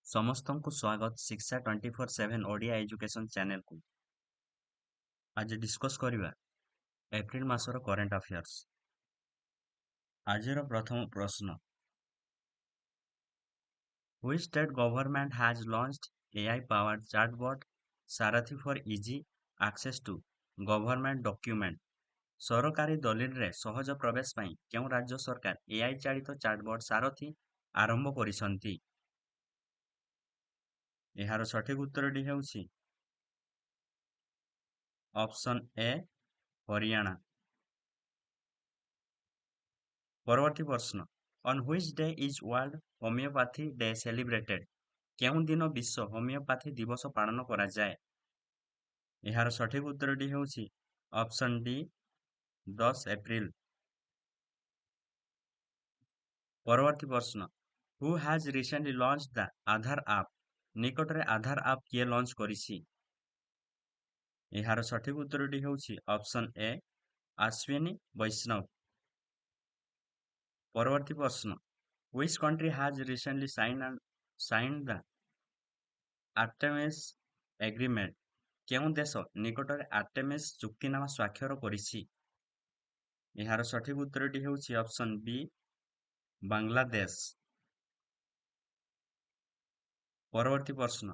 ସମସ୍ତଙ୍କୁ ସ୍ୱାଗତ ଶିକ୍ଷା 24/7 ଓଡ଼ିଆ ଏଜୁକେସନ ଚ୍ୟାନେଲକୁ। ଆଜି ଡିସ୍କସ୍ କରିବା ଏପ୍ରିଲ ମାସର କରେଣ୍ଟ ଆଫେୟାର୍ସ। ଆଜିର ପ୍ରଥମ ପ୍ରଶ୍ନ, Which state government has launched AI-powered chatbot Sarathi for easy access to government document? ସରକାରୀ ଦଲିଲରେ ସହଜ ପ୍ରବେଶ ପାଇଁ କେଉଁ ରାଜ୍ୟ ସରକାର AI ଚାଳିତ ଚାଟବଟ୍ ସାରଥୀ ଆରମ୍ଭ କରିଛନ୍ତି? ଏହାର ସଠିକ ଉତ୍ତରଟି ହେଉଛି ଅପସନ୍ ଏ ହରିୟାଣା। ପରବର୍ତ୍ତୀ ପ୍ରଶ୍ନ, On which day is World Homeopathy Day celebrated? କେଉଁ ଦିନ ବିଶ୍ୱ ହୋମିଓପାଥି ଦିବସ ପାଳନ କରାଯାଏ? ଏହାର ସଠିକ ଉତ୍ତରଟି ହେଉଛି ଅପସନ୍ ଡି 10 ଏପ୍ରିଲ। ପରବର୍ତ୍ତୀ ପ୍ରଶ୍ନ, Who has recently launched the Aadhaar app? ନିକଟରେ ଆଧାର ଆପ୍ କିଏ ଲଞ୍ଚ କରିଛି? ଏହାର ସଠିକ ଉତ୍ତରଟି ହେଉଛି ଅପସନ୍ ଏ ଅଶ୍ୱିନୀ ବୈଷ୍ଣବ। ପରବର୍ତ୍ତୀ ପ୍ରଶ୍ନ, Which country has recently signed the Artemis Agreement? କେଉଁ ଦେଶ ନିକଟରେ ଆର୍ଟେମିସ୍ ଚୁକ୍ତିନାମା ସ୍ୱାକ୍ଷର କରିଛି? ଏହାର ସଠିକ ଉତ୍ତରଟି ହେଉଛି ଅପସନ୍ ବି ବାଂଲାଦେଶ। ପରବର୍ତ୍ତୀ ପ୍ରଶ୍ନ,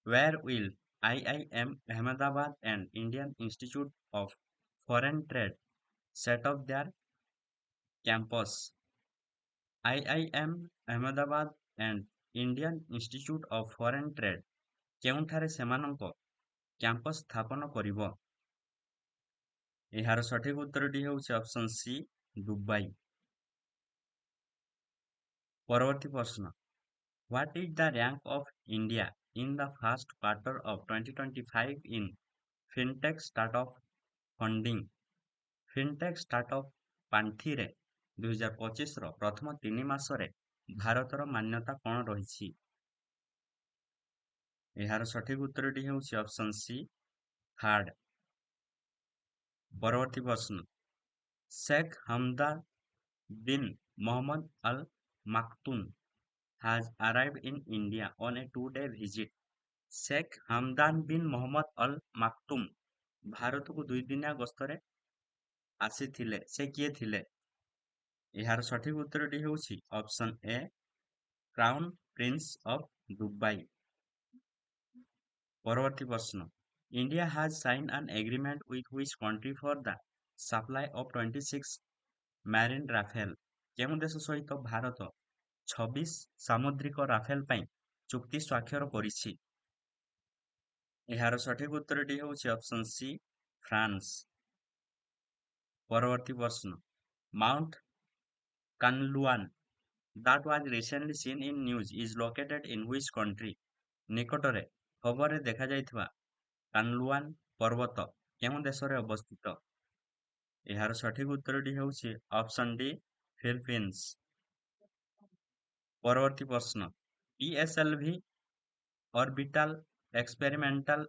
Where will IIM Ahmedabad and Indian Institute of Foreign Trade set up their campus? IIM Ahmedabad and Indian Institute of Foreign Trade କେଉଁଠାରେ ସେମାନଙ୍କ କ୍ୟାମ୍ପସ ସ୍ଥାପନ କରିବ? ଏହାର ସଠିକ ଉତ୍ତରଟି ହେଉଛି ଅପସନ୍ ସି ଦୁବାଇ। ପରବର୍ତ୍ତୀ ପ୍ରଶ୍ନ, What is the rank of India in the first quarter of 2025 in FinTech Startup Funding? FinTech Startup ପାଣ୍ଠିରେ 2025ର ପ୍ରଥମ 3 ମାସରେ ଭାରତର ମାନ୍ୟତା କ'ଣ ରହିଛି? ଏହାର ସଠିକ ଉତ୍ତରଟି ହେଉଛି ଅପସନ୍ ସି ଥାର୍ଡ। ପରବର୍ତ୍ତୀ ପ୍ରଶ୍ନ, Sheikh Hamdan bin Mohammed Al Maktoum has arrived in India on a 2-day visit. Sheikh Hamdan bin Mohammed Al Maktoum ଭାରତକୁ 2 ଦିନିଆ ଗସ୍ତରେ ଆସିଥିଲେ। ସେ କିଏ ଥିଲେ? ଏହାର ସଠିକ ଉତ୍ତରଟି ହେଉଛି option A crown prince of Dubai. ପରବର୍ତ୍ତୀ ପ୍ରଶ୍ନ, India has signed an agreement with which country for the supply of 26 marine Rafale? କେଉଁ ଦେଶ ସହିତ ଭାରତ 26 ସାମୁଦ୍ରିକ ରାଫେଲ ପାଇଁ ଚୁକ୍ତି ସ୍ୱାକ୍ଷର କରିଛି? ଏହାର ସଠିକ ଉତ୍ତରଟି ହେଉଛି ଅପସନ୍ ସି ଫ୍ରାନ୍ସ। ପରବର୍ତ୍ତୀ ପ୍ରଶ୍ନ, Mount Kanluan that was recently seen in news is located in which country? ନିକଟରେ ଖବରରେ ଦେଖାଯାଇଥିବା କାନଲୁଆନ ପର୍ବତ କେଉଁ ଦେଶରେ ଅବସ୍ଥିତ? ଏହାର ସଠିକ ଉତ୍ତରଟି ହେଉଛି ଅପସନ୍ ଡି ଫିଲିପିନ୍ସ। ପରବର୍ତ୍ତୀ ପ୍ରଶ୍ନ, PSLV Orbital Experimental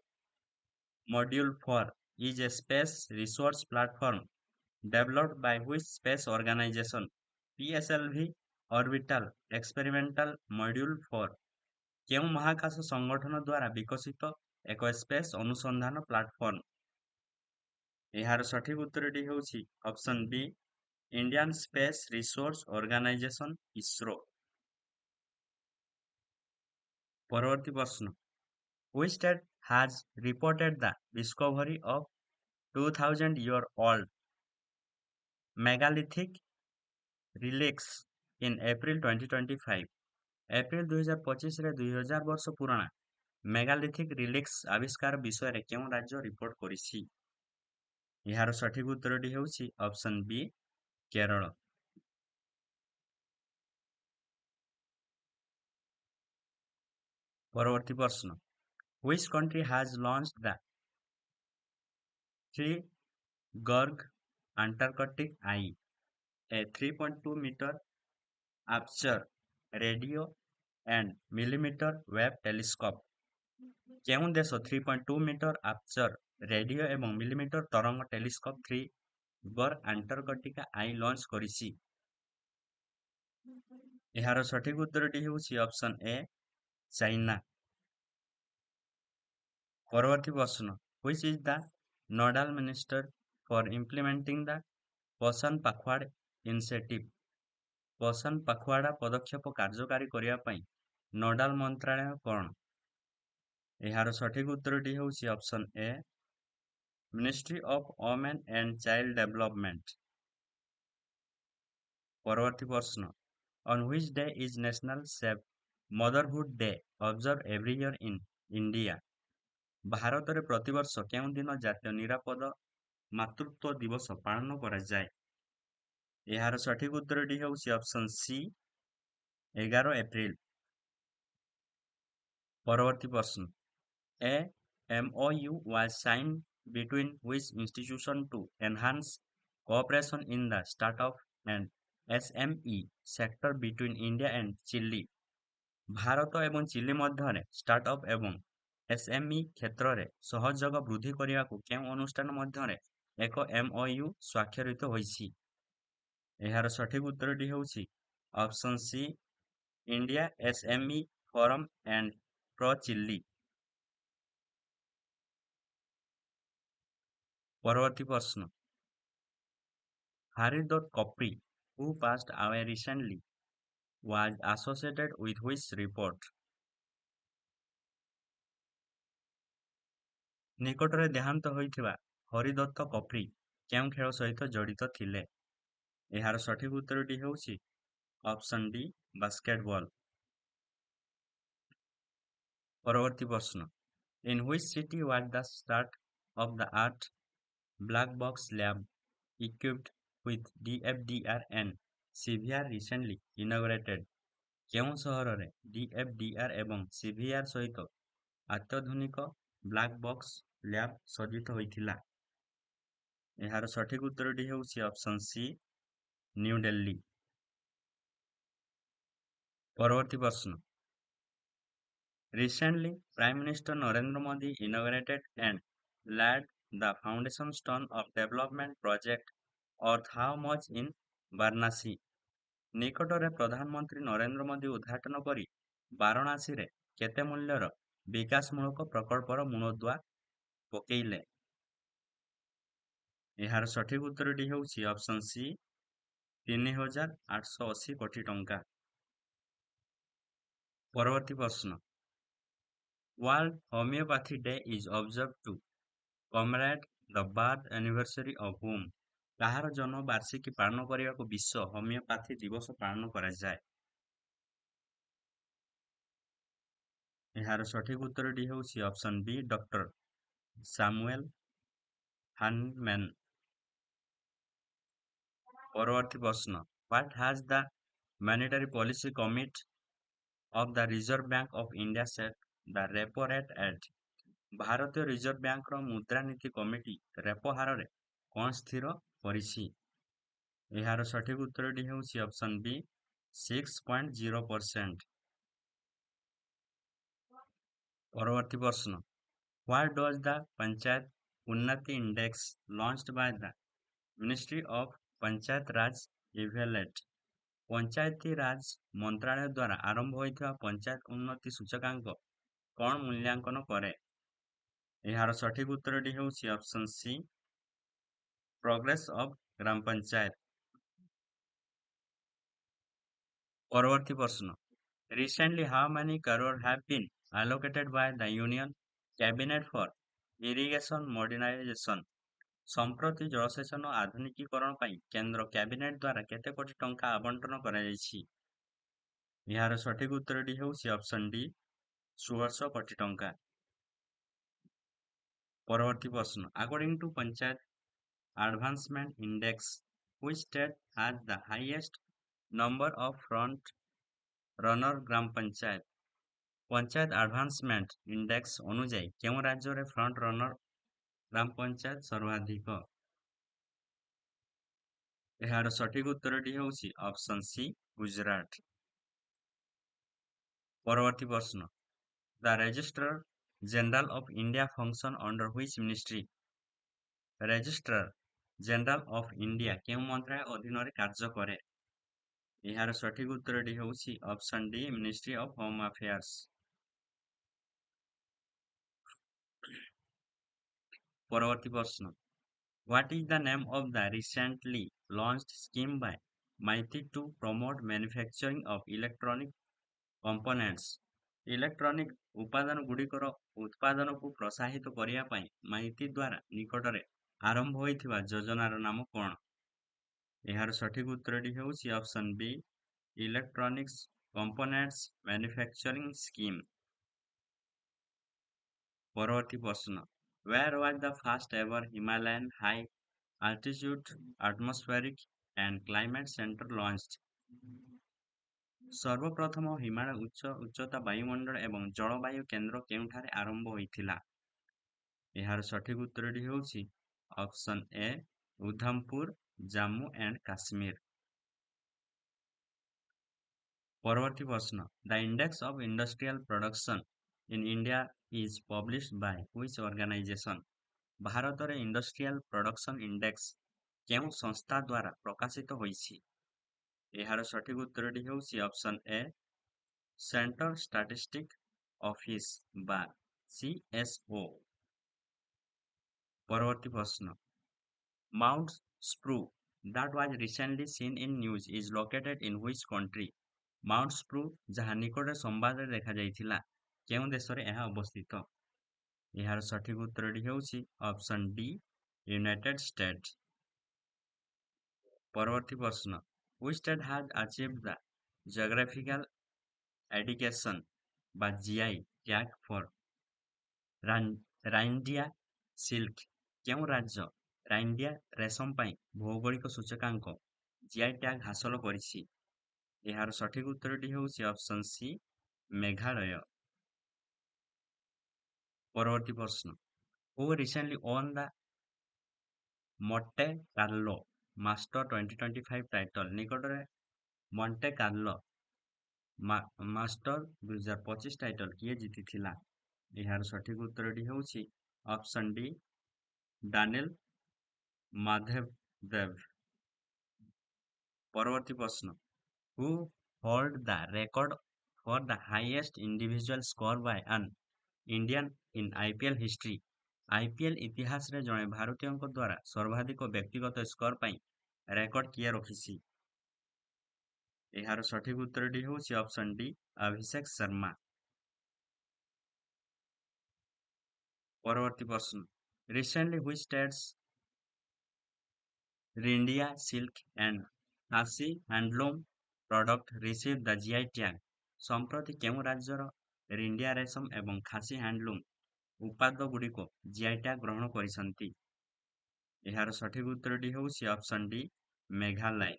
Module 4 is a space resource platform developed by which space organization? PSLV Orbital Experimental Module 4 କେଉଁ ମହାକାଶ ସଂଗଠନ ଦ୍ୱାରା ବିକଶିତ ଏକ ସ୍ପେସ୍ ଅନୁସନ୍ଧାନ ପ୍ଲାଟଫର୍ମ? ଏହାର ସଠିକ ଉତ୍ତରଟି ହେଉଛି ଅପସନ୍ ବି Indian space resource organisation ISRO. ପରବର୍ତ୍ତୀ ପ୍ରଶ୍ନ, Which state has reported the discovery of 2000-year-old megalithic relics in April 2025? April 2025ରେ 2000 ବର୍ଷ ପୁରୁଣା ମେଗାଲିଥିକ ରିଲିକ୍ସ ଆବିଷ୍କାର ବିଷୟରେ କେଉଁ ରାଜ୍ୟ ରିପୋର୍ଟ କରିଛି? ଏହାର ସଠିକ ଉତ୍ତରଟି ହେଉଛି ଅପସନ୍ ବି କେରଳ। ପରବର୍ତ୍ତୀ ପ୍ରଶ୍ନ, Which country has launched the 3 Gorg Antarctic Eye, a 3.2 meter aperture radio and millimeter wave telescope? କେଉଁ ଦେଶ 3.2 ମିଟର ଆପର୍ଚର ରେଡିଓ ଏବଂ ମିଲିମିଟର ତରଙ୍ଗ ଟେଲିସ୍କୋପ 3 ଗର୍ ଆଣ୍ଟାର୍କଟିକା ଆଇ ଲଞ୍ଚ କରିଛି? ଏହାର ସଠିକ ଉତ୍ତରଟି ହେଉଛି ଅପସନ୍ ଏ ଚାଇନା। ପରବର୍ତ୍ତୀ ପ୍ରଶ୍ନ, which is the nodal minister for implementing the ପୋଷଣ ପାଖୱାଡା ଇନିସିଏଟିଭ? ପୋଷଣ ପାଖୱାଡା ପଦକ୍ଷେପ କାର୍ଯ୍ୟକାରୀ କରିବା ପାଇଁ ନୋଡାଲ ମନ୍ତ୍ରଣାଳୟ କଣ? ଏହାର ସଠିକ ଉତ୍ତରଟି ହେଉଛି option A, ministry of women and child development. ପରବର୍ତ୍ତୀ ପ୍ରଶ୍ନ, on which day is National Safe Motherhood Day observed every year in India? ଭାରତରେ ପ୍ରତିବର୍ଷ କେଉଁ ଦିନ ଜାତୀୟ ନିରାପଦ ମାତୃତ୍ୱ ଦିବସ ପାଳନ କରାଯାଏ? ଏହାର ସଠିକ ଉତ୍ତରଟି ହେଉଛି ଅପସନ ସି, 11 ଏପ୍ରିଲ। ପରବର୍ତ୍ତୀ ପ୍ରଶ୍ନ, A MOU was signed between which institution to enhance cooperation in the startup and SME sector between India and Chile? Bharat ଏବଂ ଚିଲି ମଧ୍ୟରେ ଷ୍ଟାର୍ଟଅପ୍ ଏବଂ ଏସ୍ଏମ୍ଇ କ୍ଷେତ୍ରରେ ସହଯୋଗ ବୃଦ୍ଧି କରିବାକୁ କେଉଁ ଅନୁଷ୍ଠାନ ମଧ୍ୟରେ ଏକ MOU ସ୍ୱାକ୍ଷରିତ ହୋଇଛି? ଏହାର ସଠିକ ଉତ୍ତରଟି ହେଉଛି option C, India SME forum and pro chilli. ପରବର୍ତ୍ତୀ ପ୍ରଶ୍ନ, Haridot Kopri, who passed away recently, was associated with which report? ନିକଟରେ ଦେହାନ୍ତ ହୋଇଥିବା ହରିଦତ୍ତ କପ୍ରି କେଉଁ ଖେଳ ସହିତ ଜଡ଼ିତ ଥିଲେ? ଏହାର ସଠିକ ଉତ୍ତରଟି ହେଉଛି ଅପସନ ଡି, ବାସ୍କେଟବଲ। ପରବର୍ତ୍ତୀ ପ୍ରଶ୍ନ, in which city was the start of the art black box lab equipped with DFDR and CVR recently inaugurated? କେଉଁ ସହରରେ DFDR ଏବଂ CVR ସହିତ ଅତ୍ୟାଧୁନିକ ବ୍ଲାକ୍ ବକ୍ସ ଲ୍ୟାବ୍ ସଜ୍ଜିତ ହୋଇଥିଲା? ଏହାର ସଠିକ ଉତ୍ତରଟି ହେଉଛି ଅପସନ ସି, ନ୍ୟୁ ଦିଲ୍ଲୀ। ପରବର୍ତ୍ତୀ ପ୍ରଶ୍ନ, recently Prime Minister Narendra Modi inaugurated and laid the foundation stone of development project worth how much in Varanasi? ନିକଟରେ ପ୍ରଧାନମନ୍ତ୍ରୀ ନରେନ୍ଦ୍ର ମୋଦି ଉଦ୍ଘାଟନ କରି ବାରାଣାସୀରେ କେତେ ମୂଲ୍ୟର ବିକାଶମୂଳକ ପ୍ରକଳ୍ପର ମୂଳଦୁଆ ପକେଇଲେ? ଏହାର ସଠିକ ଉତ୍ତରଟି ହେଉଛି ଅପସନ ସି, 3,880 କୋଟି ଟଙ୍କା। ପରବର୍ତ୍ତୀ ପ୍ରଶ୍ନ, World Homeopathy Day is observed to commemorate the birth anniversary of whom? କାହାର ଜନ୍ମ ବାର୍ଷିକୀ ପାଳନ କରିବାକୁ ବିଶ୍ୱ ହୋମିଓପାଥି ଦିବସ ପାଳନ କରାଯାଏ? ଏହାର ସଠିକ ଉତ୍ତରଟି ହେଉଛି ଅପସନ ବି, ଡକ୍ଟର ସାମୁଏଲ ହାନମ୍ୟାନ। ପରବର୍ତ୍ତୀ ପ୍ରଶ୍ନ, What has the Monetary Policy Committee of the Reserve Bank of India set the repo rate at? ଭାରତୀୟ ରିଜର୍ଭ ବ୍ୟାଙ୍କର ମୁଦ୍ରାନୀତି କମିଟି ରେପୋ ହାରରେ କଣ ସ୍ଥିର କରିଛି? ଏହାର ସଠିକ ଉତ୍ତରଟି ହେଉଛି ଅପସନ ବି, 6.0%। ପରବର୍ତ୍ତୀ ପ୍ରଶ୍ନ, What does the Panchayat Unnati Index launched by the Ministry of Panchayat Raj evaluate? Panchayati ରାଜ ମନ୍ତ୍ରାଳୟ ଦ୍ୱାରା ଆରମ୍ଭ ହୋଇଥିବା ପଞ୍ଚାୟତ ଉନ୍ନତି ସୂଚକାଙ୍କ କଣ ମୂଲ୍ୟାଙ୍କନ କରେ? ଏହାର ସଠିକ ଉତ୍ତରଟି ହେଉଛି ଅପସନ ସି, ପ୍ରୋଗ୍ରେସ ଅଫ ଗ୍ରାମ ପଞ୍ଚାୟତ। ପରବର୍ତ୍ତୀ ପ୍ରଶ୍ନ, Recently how many crore have been allocated by the Union Cabinet for irrigation modernization? ସମ୍ପ୍ରତି ଜଳସେଚନ ଆଧୁନିକୀକରଣ ପାଇଁ କେନ୍ଦ୍ର କ୍ୟାବିନେଟ ଦ୍ୱାରା କେତେ କୋଟି ଟଙ୍କା ଆବଣ୍ଟନ କରାଯାଇଛି? ଏହାର ସଠିକ ଉତ୍ତରଟି ହେଉଛି ଅପସନ ଡି, 1600 କୋଟି ଟଙ୍କା। ପରବର୍ତ୍ତୀ ପ୍ରଶ୍ନ, According to Panchayat Advancement Index, which state has the highest number of front runner gram panchayat? Panchayat advancement index ଅନୁଯାୟୀ କେଉଁ ରାଜ୍ୟରେ ଫ୍ରଣ୍ଟ ରନର ଗ୍ରାମ ପଞ୍ଚାୟତ ସର୍ବାଧିକ? ଏହାର ସଠିକ ଉତ୍ତରଟି ହେଉଛି ଅପସନ ସି, ଗୁଜରାଟ। ପରବର୍ତ୍ତୀ ପ୍ରଶ୍ନ, The Registrar General of India function under which ministry? Registrar general of India କେଉଁ ମନ୍ତ୍ରଣାଳୟ ଅଧୀନରେ କାର୍ଯ୍ୟ କରେ? ଏହାର ସଠିକ ଉତ୍ତରଟି ହେଉଛି option D, ministry of home affairs. ପରବର୍ତ୍ତୀ ପ୍ରଶ୍ନ, what is the name of the recently launched scheme by MIT to promote manufacturing of electronic components? Electronic ଉପାଦାନ ଗୁଡ଼ିକର ଉତ୍ପାଦନକୁ ପ୍ରୋତ୍ସାହିତ କରିବା ପାଇଁ ମାଇତି ଦ୍ୱାରା ନିକଟରେ ଆରମ୍ଭ ହୋଇଥିବା ଯୋଜନାର ନାମ କ'ଣ? ଏହାର ସଠିକ ଉତ୍ତରଟି ହେଉଛି ଅପସନ୍ ବି, ଇଲେକ୍ଟ୍ରୋନିକ୍ସ କମ୍ପୋନେଣ୍ଟସ୍ ମ୍ୟାନୁଫ୍ୟାକ୍ଚରିଂ ସ୍କିମ୍। ପରବର୍ତ୍ତୀ ପ୍ରଶ୍ନ, where was the first ever Himalayan high altitude atmospheric and climate center launched? ସର୍ବପ୍ରଥମ ହିମାଳୟ ଉଚ୍ଚତା ବାୟୁମଣ୍ଡଳ ଏବଂ ଜଳବାୟୁ କେନ୍ଦ୍ର କେଉଁଠାରେ ଆରମ୍ଭ ହୋଇଥିଲା? ଏହାର ସଠିକ ଉତ୍ତରଟି ହେଉଛି option A, Udhampur, Jammu and Kashmir. ପରବର୍ତ୍ତୀ ପ୍ରଶ୍ନ, the index of industrial production in India is published by which organization? ଭାରତରେ ଇଣ୍ଡଷ୍ଟ୍ରିଆଲ ପ୍ରଡକ୍ସନ ଇଣ୍ଡେକ୍ସ କେଉଁ ସଂସ୍ଥା ଦ୍ୱାରା ପ୍ରକାଶିତ ହୋଇଛି? ଏହାର ସଠିକ ଉତ୍ତରଟି ହେଉଛି option A, central statistic office ବା CSO। ପରବର୍ତ୍ତୀ ପ୍ରଶ୍ନ, Mount Spruce that was recently seen in news is located in which country? Mount Spurr ଯାହା ନିକଟରେ ସମ୍ବାଦରେ ଦେଖାଯାଇଥିଲା, କେଉଁ ଦେଶରେ ଏହା ଅବସ୍ଥିତ? ଏହାର ସଠିକ ଉତ୍ତରଟି ହେଉଛି ଅପସନ୍ ଡି, ୟୁନାଇଟେଡ୍ ଷ୍ଟେଟ୍ସ। ପରବର୍ତ୍ତୀ ପ୍ରଶ୍ନ, which state has achieved the geographical indication ବା GI tag for ରାଇନଡିଆ ସିଲ୍କ? କେଉଁ ରାଜ୍ୟ ରାଇନଡିଆ ରେଶମ ପାଇଁ ଭୌଗୋଳିକ ସୂଚକାଙ୍କ GI ଟ୍ୟାଗ ହାସଲ କରିଛି? ଏହାର ସଠିକ ଉତ୍ତରଟି ହେଉଛି ଅପସନ୍ ସି, ମେଘାଳୟ। ପରବର୍ତ୍ତୀ ପ୍ରଶ୍ନ, who recently won the Monte Carlo Master 2025 title? ନିକଟରେ ମଣ୍ଟେ କାର୍ଲୋ ମାଷ୍ଟର 2025 ଟାଇଟଲ କିଏ ଜିତିଥିଲା? ଏହାର ସଠିକ ଉତ୍ତରଟି ହେଉଛି ଅପସନ୍ ଡି, ଡାନିଲ ମାଧବଦେବ। ପରବର୍ତ୍ତୀ ପ୍ରଶ୍ନ, who hold the record for the highest individual score by an Indian in IPL history? IPL ଇତିହାସରେ ଜଣେ ଭାରତୀୟଙ୍କ ଦ୍ୱାରା ସର୍ବାଧିକ ବ୍ୟକ୍ତିଗତ ସ୍କୋର ପାଇଁ ରେକର୍ଡ କିଏ ରଖିଛି? ଏହାର ସଠିକ ଉତ୍ତରଟି ହେଉଛି ଅପସନ୍ ଡି, ଅଭିଷେକ ଶର୍ମା। ପରବର୍ତ୍ତୀ ପ୍ରଶ୍ନ, recently which states Reindeer silk and ଖାସି handloom product received the GI tag? ସମ୍ପ୍ରତି କେଉଁ ରାଜ୍ୟର ରିଣ୍ଡିଆ ରେଶମ ଏବଂ ଖାସି ହ୍ୟାଣ୍ଡଲୁମ୍ ଉତ୍ପାଦଗୁଡ଼ିକ GI ଟ୍ୟାଗ ଗ୍ରହଣ କରିଛନ୍ତି? ଏହାର ସଠିକ ଉତ୍ତରଟି ହେଉଛି ଅପସନ୍ ଡି, ମେଘାଳୟ।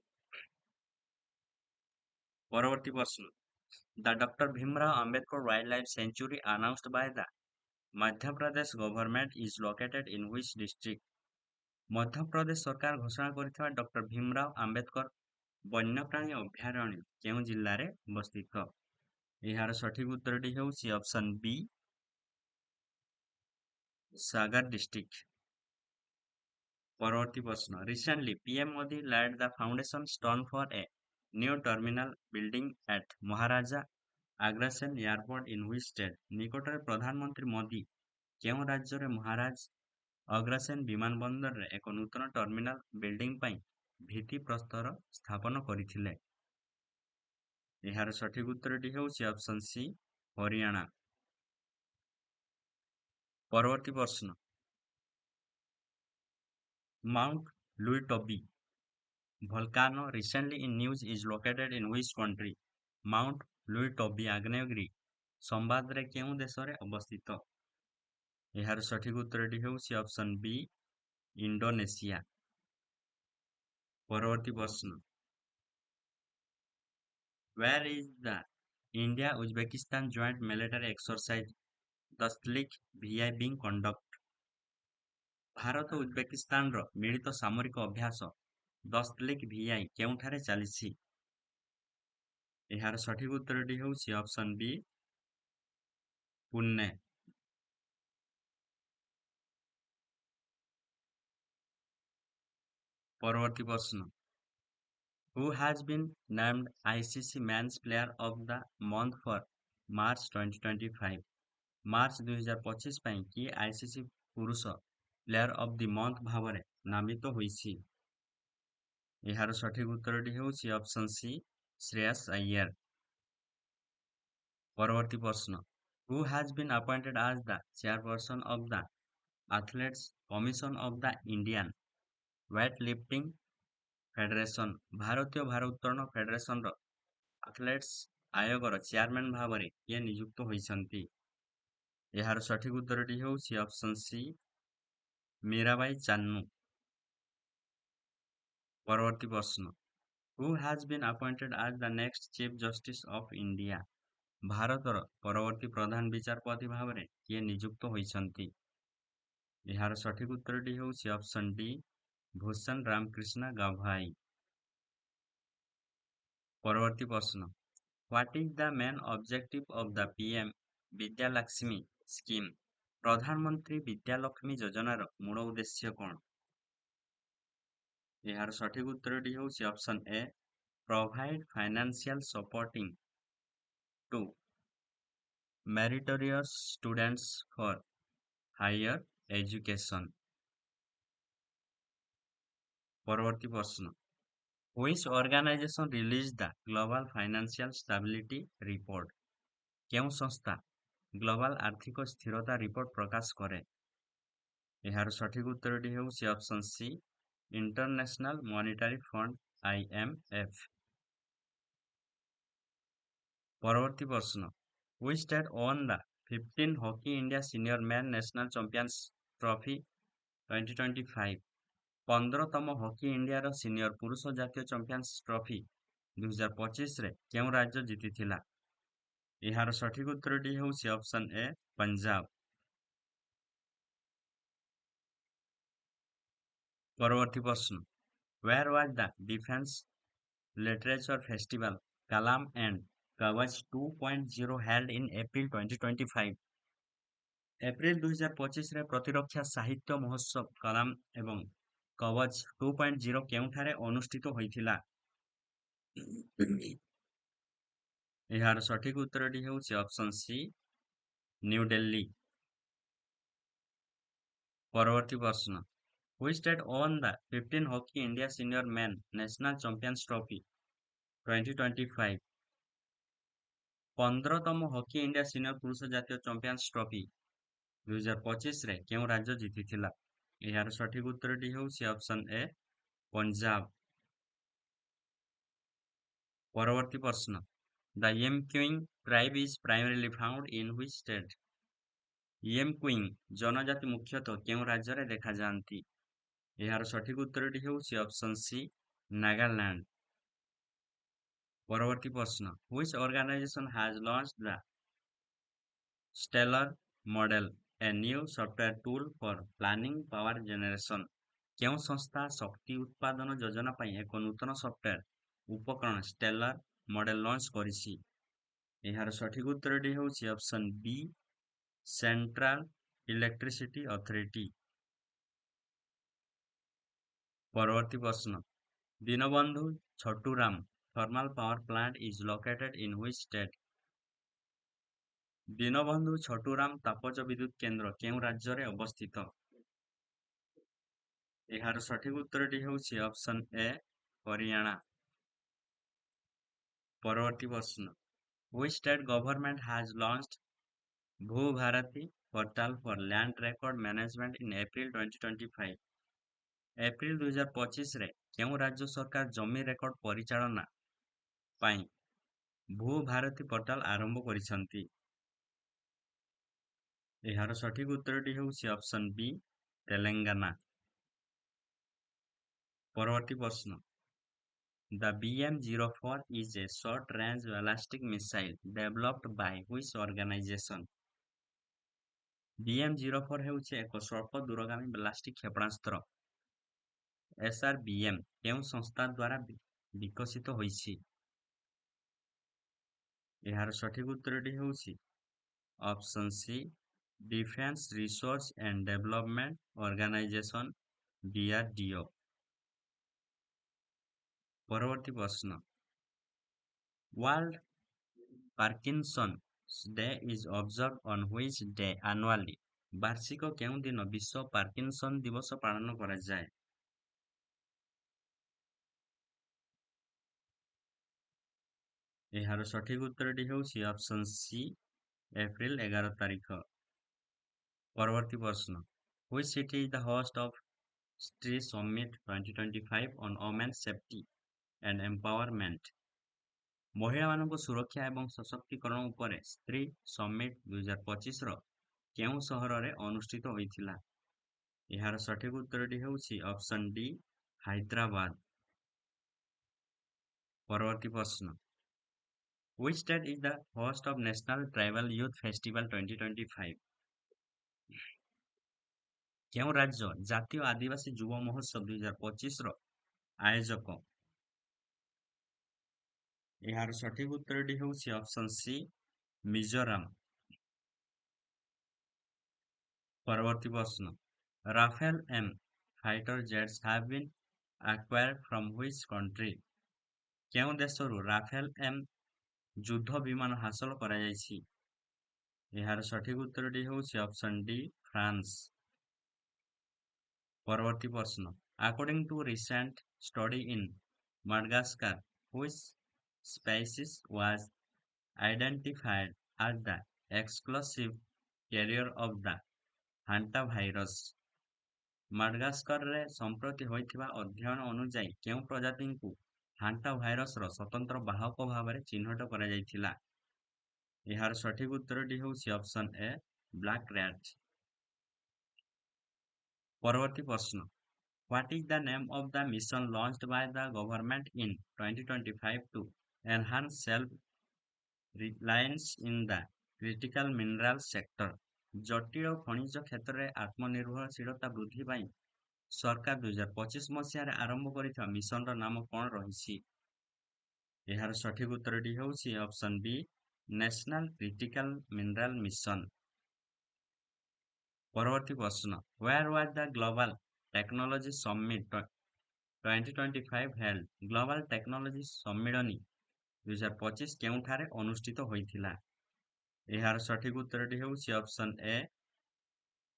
ପରବର୍ତ୍ତୀ ପ୍ରଶ୍ନ, the Dr. Bhimrao Ambedkar Wildlife Sanctuary announced by the Madhya Pradesh government is located in which district? Madhya Pradesh ସରକାର ଘୋଷଣା କରିଥିବା ଡକ୍ଟର ଭୀମରାଓ ଆମ୍ବେଦକର ବନ୍ୟପ୍ରାଣୀ ଅଭୟାରଣ୍ୟ କେଉଁ ଜିଲ୍ଲାରେ ଅବସ୍ଥିତ? ଏହାର ସଠିକ ଉତ୍ତରଟି ହେଉଛି ଅପସନ୍ ବି, ସାଗର ଡିଷ୍ଟ୍ରିକ୍ଟ। ପରବର୍ତ୍ତୀ ପ୍ରଶ୍ନ, recently PM Modi laid the foundation stone for a new terminal building at Maharaja Agrasen Airport in which state? ନିକଟରେ ପ୍ରଧାନମନ୍ତ୍ରୀ ମୋଦି କେଉଁ ରାଜ୍ୟରେ ମହାରାଜ ଅଗ୍ରସେନ ବିମାନ ବନ୍ଦରରେ ଏକ ନୂତନ ଟର୍ମିନାଲ ବିଲ୍ଡିଂ ପାଇଁ ଭିତ୍ତିପ୍ରସ୍ତର ସ୍ଥାପନ କରିଥିଲେ? ଏହାର ସଠିକ ଉତ୍ତରଟି ହେଉଛି ଅପସନ୍ ସି, ହରିୟାଣା। ପରବର୍ତ୍ତୀ ପ୍ରଶ୍ନ, Mount Lewotobi volcano recently in news is located in which country? Mount Lewotobi ଆଗ୍ନେୟଗିରି ସମ୍ବାଦରେ କେଉଁ ଦେଶରେ ଅବସ୍ଥିତ? ଏହାର ସଠିକ ଉତ୍ତରଟି ହେଉଛି ଅପସନ୍ ବି, ଇଣ୍ଡୋନେସିଆ। ପରବର୍ତ୍ତୀ ପ୍ରଶ୍ନ, where is the India Uzbekistan joint military exercise ଦସ୍ତଲିକ VI being conduct? Bharat ଉଜବେକିସ୍ତାନର ମିଳିତ ସାମରିକ ଅଭ୍ୟାସ ଦସ୍ତଲିକ VI କେଉଁଠାରେ ଚାଲିଛି? ଏହାର ସଠିକ ଉତ୍ତରଟି ହେଉଛି ଅପସନ୍ ବି, ପୁନେ। ପରବର୍ତ୍ତୀ ପ୍ରଶ୍ନ, who has been named ICC Men's Player of the Month for March 2025? March 2025 ପାଇଁ କିଏ ICC ପୁରୁଷ ପ୍ଲେୟାର ଅଫ ଦି ମନ୍ଥ ଭାବରେ ନାମିତ ହୋଇଛି। ଏହାର ସଠିକ ଉତ୍ତରଟି ହେଉଛି ଅପସନ ସି ଶ୍ରେୟସ ଆୟର। ପରବର୍ତ୍ତୀ ପ୍ରଶ୍ନ, who has been appointed as the chairperson of the athletes commission of the Indian weight lifting federation. ଭାରତୀୟ ଭାରୋତ୍ତୋଳନ ଫେଡେରେସନର ଆଥଲେଟ୍ସ ଆୟୋଗର ଚେୟାରମ୍ୟାନ ଭାବରେ କିଏ ନିଯୁକ୍ତ ହୋଇଛନ୍ତି? ଏହାର ସଠିକ ଉତ୍ତରଟି ହେଉଛି ଅପସନ ସି ମୀରାବାଇ ଚାନୁ। ପରବର୍ତ୍ତୀ ପ୍ରଶ୍ନ, who has been appointed as the next chief justice of India. ଭାରତର ପରବର୍ତ୍ତୀ ପ୍ରଧାନ ବିଚାରପତି ଭାବରେ କିଏ ନିଯୁକ୍ତ ହୋଇଛନ୍ତି? ଏହାର ସଠିକ ଉତ୍ତରଟି ହେଉଛି ଅପସନ ଡି ଭୂଷଣ ରାମକୃଷ୍ଣ ଗଭାଇ। ପରବର୍ତ୍ତୀ ପ୍ରଶ୍ନ, What is the main objective of the PM Vidyalakshmi scheme? ପ୍ରଧାନମନ୍ତ୍ରୀ ବିଦ୍ୟାଲକ୍ଷ୍ମୀ ଯୋଜନାର ମୂଳ ଉଦ୍ଦେଶ୍ୟ କଣ? ଏହାର ସଠିକ ଉତ୍ତରଟି ହେଉଛି option A provide financial supporting to meritorious students for higher education। ପରବର୍ତ୍ତୀ ପ୍ରଶ୍ନ, Which organization released the Global Financial Stability Report? କେଉଁ ସଂସ୍ଥା ଗ୍ଲୋବାଲ ଆର୍ଥିକ ସ୍ଥିରତା ରିପୋର୍ଟ ପ୍ରକାଶ କରେ? ଏହାର ସଠିକ ଉତ୍ତରଟି ହେଉଛି option C international monetary fund IMF। ପରବର୍ତ୍ତୀ ପ୍ରଶ୍ନ, Which state won the 15 Hockey India Senior Men National Champions Trophy 2025? 15ତମ ହକି ଇଣ୍ଡିଆର ସିନିୟର ପୁରୁଷ ଜାତୀୟ ଚାମ୍ପିୟନ୍ସ ଟ୍ରଫି 2025ରେ କେଉଁ ରାଜ୍ୟ ଜିତିଥିଲା? ଏହାର ସଠିକ ଉତ୍ତରଟି ହେଉଛି ଅପସନ ଏ ପଞ୍ଜାବ। ପରବର୍ତ୍ତୀ ପ୍ରଶ୍ନ, Where was the Defense Literature Festival Kalam and Kavach 2.0 held in April 2025? April 2025ରେ ପ୍ରତିରକ୍ଷା ସାହିତ୍ୟ ମହୋତ୍ସବ କଲାମ ଏବଂ କବଚ 2.0 କେଉଁଠାରେ ଅନୁଷ୍ଠିତ ହୋଇଥିଲା? ଏହାର ସଠିକ ଉତ୍ତରଟି ହେଉଛି ଅପସନ ସି ନ୍ୟୁ ଦିଲ୍ଲୀ। ପରବର୍ତ୍ତୀ ପ୍ରଶ୍ନ, Which state won the 15 Hockey India Senior Men National Champions Trophy 2025? 15ତମ ହକି ଇଣ୍ଡିଆ ସିନିୟର ପୁରୁଷ ଜାତୀୟ ଚାମ୍ପିୟନ୍ସ ଟ୍ରଫି 2025ରେ କେଉଁ ରାଜ୍ୟ ଜିତିଥିଲା? ଏହାର ସଠିକ ଉତ୍ତରଟି ହେଉଛି ଅପସନ ଏ ପଞ୍ଜାବ। ପରବର୍ତ୍ତୀ ପ୍ରଶ୍ନ, The Yemqing tribe is primarily found in which state? ୟେମକ୍ୱିଂ ଜନଜାତି ମୁଖ୍ୟତଃ କେଉଁ ରାଜ୍ୟରେ ଦେଖାଯାଆନ୍ତି? ଏହାର ସଠିକ ଉତ୍ତରଟି ହେଉଛି ଅପସନ ସି ନାଗାଲାଣ୍ଡ। ପରବର୍ତ୍ତୀ ପ୍ରଶ୍ନ, Which organization has launched the Stellar Model, a new software tool for planning power generation? କେଉଁ ସଂସ୍ଥା ଶକ୍ତି ଉତ୍ପାଦନ ଯୋଜନା ପାଇଁ ଏକ ନୂତନ ସଫ୍ଟୱେର ଉପକରଣ ଷ୍ଟେଲାର ମଡେଲ ଲଞ୍ଚ କରିଛି? ଏହାର ସଠିକ ଉତ୍ତରଟି ହେଉଛି option B central electricity authority. ପରବର୍ତ୍ତୀ ପ୍ରଶ୍ନ, Deenbandhu Chhoturam thermal power plant is located in which state? Deenbandhu Chhoturam ତାପଜ ବିଦ୍ୟୁତ କେନ୍ଦ୍ର କେଉଁ ରାଜ୍ୟରେ ଅବସ୍ଥିତ? ଏହାର ସଠିକ ଉତ୍ତରଟି ହେଉଛି ଅପସନ ଏ ହରିୟାଣା। ପରବର୍ତ୍ତୀ ପ୍ରଶ୍ନ, Which state government has launched Bhubharati portal for land record management in April 2025? April 2025ରେ କେଉଁ ରାଜ୍ୟ ସରକାର ଜମି ରେକର୍ଡ ପରିଚାଳନା ପାଇଁ ଭୂ-ଭାରତୀ ପୋର୍ଟାଲ ଆରମ୍ଭ କରିଛନ୍ତି? ଏହାର ସଠିକ ଉତ୍ତରଟି ହେଉଛି ଅପସନ ବି ତେଲେଙ୍ଗାନା। ପରବର୍ତ୍ତୀ ପ୍ରଶ୍ନ, The BM-04 is a short-range ballistic missile developed by which organization? BM-04 ହେଉଛି ଏକ ସ୍ୱଳ୍ପ ଦୂରଗାମୀ ବାଲାଷ୍ଟିକ୍ କ୍ଷେପଣାସ୍ତ୍ର। SRBM କେଉଁ ସଂସ୍ଥା ଦ୍ୱାରା ବିକଶିତ ହୋଇଛି? ଏହାର ସଠିକ ଉତ୍ତରଟି ହେଉଛି option C defence research and development organisation DRDO। ପରବର୍ତ୍ତୀ ପ୍ରଶ୍ନ, World Parkinson's Day is observed on which day annually? ବାର୍ଷିକ କେଉଁ ଦିନ ବିଶ୍ୱ ପାର୍କିନସନ୍ ଦିବସ ପାଳନ କରାଯାଏ? ଏହାର ସଠିକ ଉତ୍ତରଟି ହେଉଛି ଅପସନ୍ ସି, ଏପ୍ରିଲ 11 ତାରିଖ। ପରବର୍ତ୍ତୀ ପ୍ରଶ୍ନ, which city is the host of Street Summit 2025 on women's safety and empowerment? ମହିଳାମାନଙ୍କ ସୁରକ୍ଷା ଏବଂ ସଶକ୍ତିକରଣ ଉପରେ ସ୍ତ୍ରୀ ସମିଟ୍ 2025ର କେଉଁ ସହରରେ ଅନୁଷ୍ଠିତ ହୋଇଥିଲା? ଏହାର ସଠିକ ଉତ୍ତରଟି ହେଉଛି ଅପସନ୍ ଡି, ହାଇଦ୍ରାବାଦ। ପରବର୍ତ୍ତୀ ପ୍ରଶ୍ନ, which state is the host of National Tribal Youth Festival 2025? କେଉଁ ରାଜ୍ୟ ଜାତୀୟ ଆଦିବାସୀ ଯୁବ ମହୋତ୍ସବ 2025ର ଆୟୋଜକ? ଏହାର ସଠିକ ଉତ୍ତରଟି ହେଉଛି ଅପସନ୍ ସି, ମିଜୋରାମ। ପରବର୍ତ୍ତୀ ପ୍ରଶ୍ନ, Rafale M fighter jets have been acquired from which country? କେଉଁ ଦେଶରୁ ରାଫେଲ ଏମ୍ ଯୁଦ୍ଧ ବିମାନ ହାସଲ କରାଯାଇଛି? ଏହାର ସଠିକ ଉତ୍ତରଟି ହେଉଛି ଅପସନ୍ ଡି, ଫ୍ରାନ୍ସ। ପରବର୍ତ୍ତୀ ପ୍ରଶ୍ନ, according to recent study in Madagascar, which species was identified as the exclusive carrier of the hantavirus? ମାଡଗାସ୍କରରେ ସମ୍ପ୍ରତି ହୋଇଥିବା ଅଧ୍ୟୟନ ଅନୁଯାୟୀ କେଉଁ ପ୍ରଜାତିଙ୍କୁ ହାଣ୍ଟା ଭାଇରସର ସ୍ୱତନ୍ତ୍ର ବାହକ ଭାବରେ ଚିହ୍ନଟ କରାଯାଇଥିଲା? ଏହାର ସଠିକ ଉତ୍ତରଟି ହେଉଛି ଅପସନ୍ ଏ, ବ୍ଲାକ୍ ରାଟ୍। ପରବର୍ତ୍ତୀ ପ୍ରଶ୍ନ, what is the name of the mission launched by the government in 2025 to enhance self-reliance in the critical mineral sector? ଜଟିଳ ଖଣିଜ କ୍ଷେତ୍ରରେ ଆତ୍ମନିର୍ଭରଶୀଳତା ବୃଦ୍ଧି ପାଇଁ ସରକାର 2025 ମସିହାରେ ଆରମ୍ଭ କରିଥିବା ମିଶନର ନାମ କଣ ରହିଛି? ଏହାର ସଠିକ ଉତ୍ତରଟି ହେଉଛି ଅପସନ୍ ବି, ନ୍ୟାସନାଲ କ୍ରିଟିକାଲ ମିନେରାଲ ମିଶନ। ପରବର୍ତ୍ତୀ ପ୍ରଶ୍ନ, where was the Global Technology Summit 2025 held? Global technology ସମ୍ମିଳନୀ 2025 କେଉଁଠାରେ ଅନୁଷ୍ଠିତ ହୋଇଥିଲା? ଏହାର ସଠିକ ଉତ୍ତରଟି ହେଉଛି ଅପସନ୍ ଏ,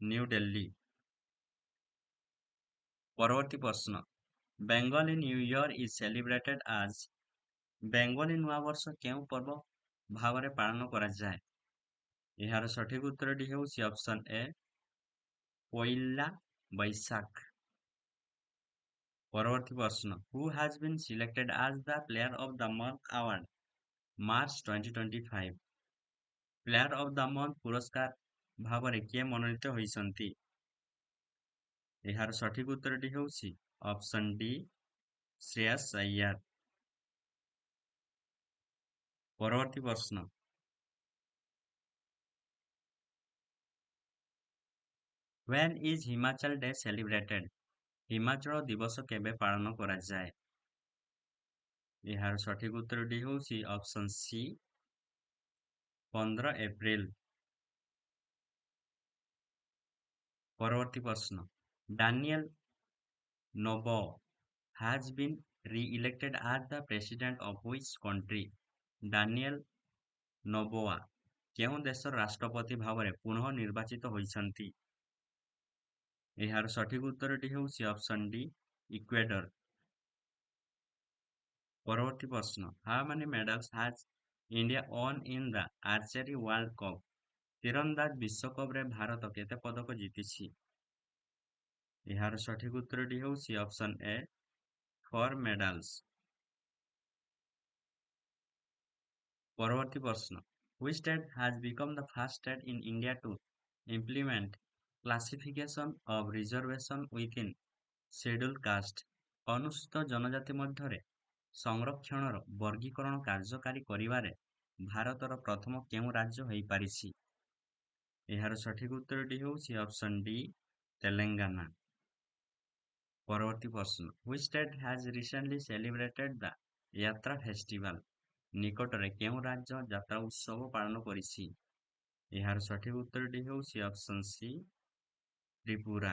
ନ୍ୟୁ ଦିଲ୍ଲୀ। ପରବର୍ତ୍ତୀ ପ୍ରଶ୍ନ, Bengali new year is celebrated as? Bengali ନୂଆବର୍ଷ କେଉଁ ପର୍ବ ଭାବରେ ପାଳନ କରାଯାଏ? ଏହାର ସଠିକ ଉତ୍ତରଟି ହେଉଛି ଅପସନ୍ ଏ, ପୋଇଲା ବୈଶାଖ। ପରବର୍ତ୍ତୀ ପ୍ରଶ୍ନ, who has been selected as the player of the month award March 2025? Player of the month ପୁରସ୍କାର ଭାବରେ କିଏ ମନୋନୀତ ହୋଇଛନ୍ତି? ଏହାର ସଠିକ ଉତ୍ତରଟି ହେଉଛି ଅପସନ୍ ଡି, ଶ୍ରେୟସ ଅୟ୍ୟାର। ପରବର୍ତ୍ତୀ ପ୍ରଶ୍ନ, when is Himachal day celebrated? Himachal ଦିବସ କେବେ ପାଳନ କରାଯାଏ? ଏହାର ସଠିକ ଉତ୍ତରଟି ହେଉଛି ଅପସନ୍ ସି, 15 ଏପ୍ରିଲ। ପରବର୍ତ୍ତୀ ପ୍ରଶ୍ନ, Daniel Noboa has been re-elected as the president of which country? Daniel Noboa କେଉଁ ଦେଶର ରାଷ୍ଟ୍ରପତି ଭାବରେ ପୁନଃ ନିର୍ବାଚିତ ହୋଇଛନ୍ତି? ଏହାର ସଠିକ ଉତ୍ତରଟି ହେଉଛି ଅପସନ୍ ଡି, ଇକ୍ୱେଡର। ପରବର୍ତ୍ତୀ ପ୍ରଶ୍ନ, how many medals has India won in the archery world cup? ତୀରନ୍ଦାଜ ବିଶ୍ୱକପରେ ଭାରତ କେତେ ପଦକ ଜିତିଛି? ଏହାର ସଠିକ ଉତ୍ତରଟି ହେଉଛି ଅପସନ୍ ଏ, 4 medals। ପରବର୍ତ୍ତୀ ପ୍ରଶ୍ନ, which state has become the first state in India to implement classification of reservation within scheduled caste? ଅନୁସୂଚିତ ଜନଜାତି ମଧ୍ୟରେ ସଂରକ୍ଷଣର ବର୍ଗୀକରଣ କାର୍ଯ୍ୟକାରୀ କରିବାରେ ଭାରତର ପ୍ରଥମ କେଉଁ ରାଜ୍ୟ ହୋଇପାରିଛି? ଏହାର ସଠିକ ଉତ୍ତରଟି ହେଉଛି ଅପସନ୍ ଡି, ତେଲେଙ୍ଗାନା। ପରବର୍ତ୍ତୀ ପ୍ରଶ୍ନ, which state has recently celebrated the ଯାତ୍ରା ଫେଷ୍ଟିଭାଲ? ନିକଟରେ କେଉଁ ରାଜ୍ୟ ଯାତ୍ରା ଉତ୍ସବ ପାଳନ କରିଛି? ଏହାର ସଠିକ ଉତ୍ତରଟି ହେଉଛି ଅପସନ୍ ସି, ତ୍ରିପୁରା।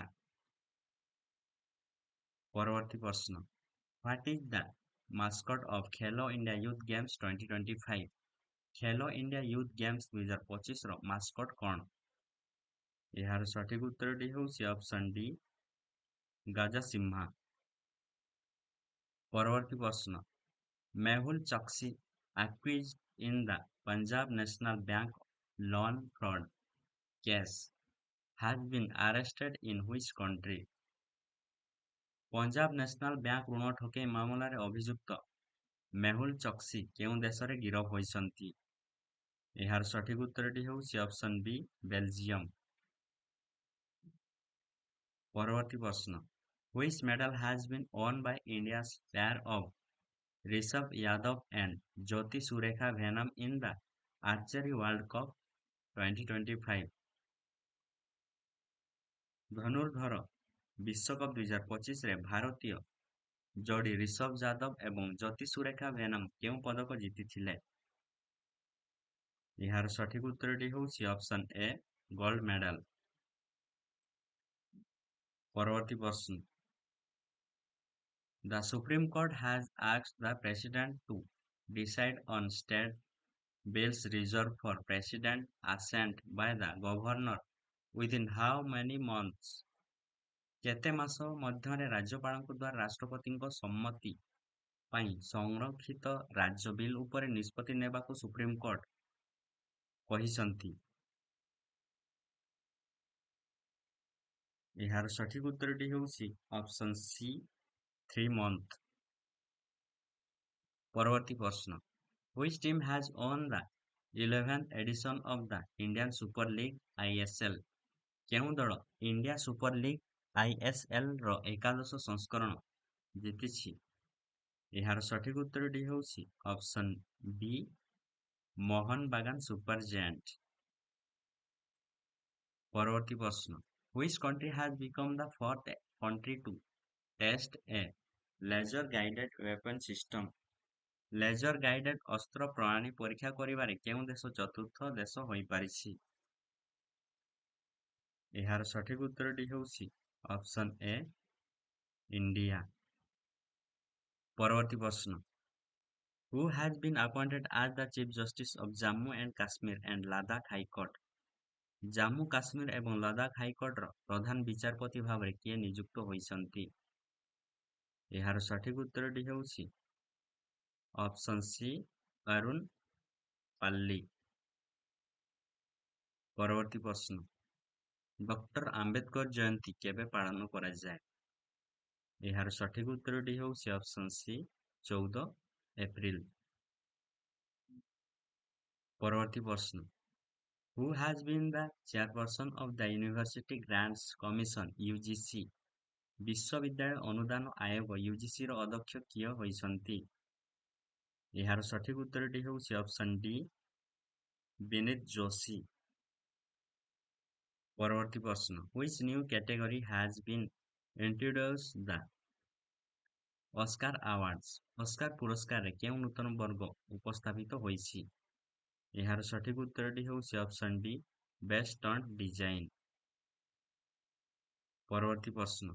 ପରବର୍ତ୍ତୀ ପ୍ରଶ୍ନ, what is the mascot of Khelo India youth games 2025? Khelo India youth games 2025ର ମାସ୍କଟ କଣ? ଏହାର ସଠିକ ଉତ୍ତରଟି ହେଉଛି ଅପସନ୍ ଡି ଗଜସିମ୍ହା। ପରବର୍ତ୍ତୀ ପ୍ରଶ୍ନ, Mehul ଚକ୍ସି accused in the Punjab National Bank loan fraud case has been arrested in which country? Punjab national bank ଋଣ ଠକେଇ ମାମଲାରେ ଅଭିଯୁକ୍ତ ମେହୁଲ ଚକ୍ସି କେଉଁ ଦେଶରେ ଗିରଫ ହୋଇଛନ୍ତି? ଏହାର ସଠିକ ଉତ୍ତରଟି ହେଉଛି ଅପସନ୍ ବି ବେଲଜିୟମ। ପରବର୍ତ୍ତୀ ପ୍ରଶ୍ନ, which medal has been won by India's pair of Rishabh Yadav and Jyoti Surekha Venom in the Archery World Cup 2025? Dhanurdhar ବିଶ୍ୱକପ 2025ରେ ଭାରତୀୟ ଯୋଡ଼ି ରିଷଭ ଯାଦବ ଏବଂ ଜ୍ୟୋତି ସୁରେଖା ଭେନମ୍ କେଉଁ ପଦକ ଜିତିଥିଲେ? ଏହାର ସଠିକ ଉତ୍ତରଟି ହେଉଛି ଅପସନ୍ ଏ ଗୋଲ୍ଡ ମେଡାଲ। ପରବର୍ତ୍ତୀ ପ୍ରଶ୍ନ, the Supreme Court has asked the President to decide on state bills reserved for President assent by the Governor within how many months? କେତେ ମାସ ମଧ୍ୟରେ ରାଜ୍ୟପାଳଙ୍କ ଦ୍ୱାରା ରାଷ୍ଟ୍ରପତିଙ୍କ ସମ୍ମତି ପାଇଁ ସଂରକ୍ଷିତ ରାଜ୍ୟ ବିଲ୍ ଉପରେ ନିଷ୍ପତ୍ତି ନେବାକୁ ସୁପ୍ରିମକୋର୍ଟ କହିଛନ୍ତି? ଏହାର ସଠିକ ଉତ୍ତରଟି ହେଉଛି ଅପସନ୍ ସି 3 month। ପରବର୍ତ୍ତୀ ପ୍ରଶ୍ନ, which team has won the 11th edition of the Indian Super League ISL? କେଉଁ ଦଳ ଇଣ୍ଡିଆ ସୁପର ଲିଗ୍ ISL ର ଏକାଦଶ ସଂସ୍କରଣ ଜିତିଛି? ଏହାର ସଠିକ ଉତ୍ତରଟି ହେଉଛି ଅପସନ୍ ବି ମୋହନ ବାଗାନ ସୁପର ଜାୟାଣ୍ଟ। ପରବର୍ତ୍ତୀ ପ୍ରଶ୍ନ, which country has become the fourth country to test a laser guided weapon system? Laser guided ଅସ୍ତ୍ର ପ୍ରଣାଳୀ ପରୀକ୍ଷା କରିବାରେ କେଉଁ ଦେଶ ଚତୁର୍ଥ ଦେଶ ହୋଇପାରିଛି? ଏହାର ସଠିକ ଉତ୍ତରଟି ହେଉଛି ଅପସନ୍ ଏ ଇଣ୍ଡିଆ। ପରବର୍ତ୍ତୀ ପ୍ରଶ୍ନ, who has been appointed as the Chief Justice of Jammu and Kashmir and Ladakh High Court? Jammu Kashmir ଏବଂ ଲଦାଖ ହାଇକୋର୍ଟର ପ୍ରଧାନ ବିଚାରପତି ଭାବରେ କିଏ ନିଯୁକ୍ତ ହୋଇଛନ୍ତି? ଏହାର ସଠିକ ଉତ୍ତରଟି ହେଉଛି ଅପସନ୍ ସି ଅରୁଣ ପାଲ୍ଲି। ପରବର୍ତ୍ତୀ ପ୍ରଶ୍ନ, ଡକ୍ଟର ଆମ୍ବେଦକର ଜୟନ୍ତୀ କେବେ ପାଳନ କରାଯାଏ? ଏହାର ସଠିକ ଉତ୍ତରଟି ହେଉଛି ଅପସନ୍ ସି 14 ଏପ୍ରିଲ। ପରବର୍ତ୍ତୀ ପ୍ରଶ୍ନ, who has been the chairperson of the University Grants Commission UGC? ବିଶ୍ୱବିଦ୍ୟାଳୟ ଅନୁଦାନ ଆୟୋଗ UGC ର ଅଧ୍ୟକ୍ଷ କିଏ ହୋଇଛନ୍ତି? ଏହାର ସଠିକ ଉତ୍ତରଟି ହେଉଛି ଅପସନ୍ ଡି ବିନୀତ ଯୋଶୀ। ପରବର୍ତ୍ତୀ ପ୍ରଶ୍ନ, which new category has been introduced the Oscar Awards? Oscar ପୁରସ୍କାରରେ କେଉଁ ନୂତନ ବର୍ଗ ଉପସ୍ଥାପିତ ହୋଇଛି? ଏହାର ସଠିକ ଉତ୍ତରଟି ହେଉଛି option D best stunt design. ପରବର୍ତ୍ତୀ ପ୍ରଶ୍ନ,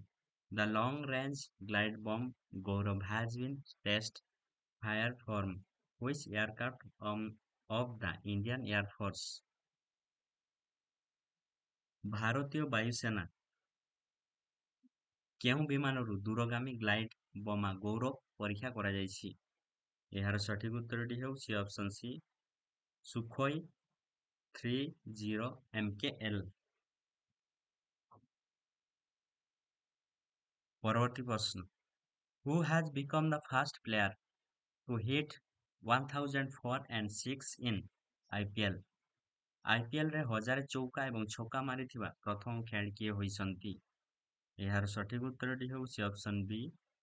the long range glide bomb Gaurav has been test fire from which aircraft of the Indian Air Force? ଭାରତୀୟ ବାୟୁସେନା କେଉଁ ବିମାନରୁ ଦୂରଗାମୀ ଗ୍ଲାଇଡ୍ ବୋମା ଗୌରବ ପରୀକ୍ଷା କରାଯାଇଛି? ଏହାର ସଠିକ ଉତ୍ତରଟି ହେଉଛି ଅପସନ୍ ସି ସୁଖୋଇ 30 MKL। ପରବର୍ତ୍ତୀ ପ୍ରଶ୍ନ, who has become the first player to hit 1004 and 6 in IPL? IPL ରେ 1000 ଚୌକା ଏବଂ ଛକା ମାରିଥିବା ପ୍ରଥମ ଖେଳାଳି କିଏ ହୋଇଛନ୍ତି? ଏହାର ସଠିକ ଉତ୍ତରଟି ହେଉଛି ଅପସନ୍ ବି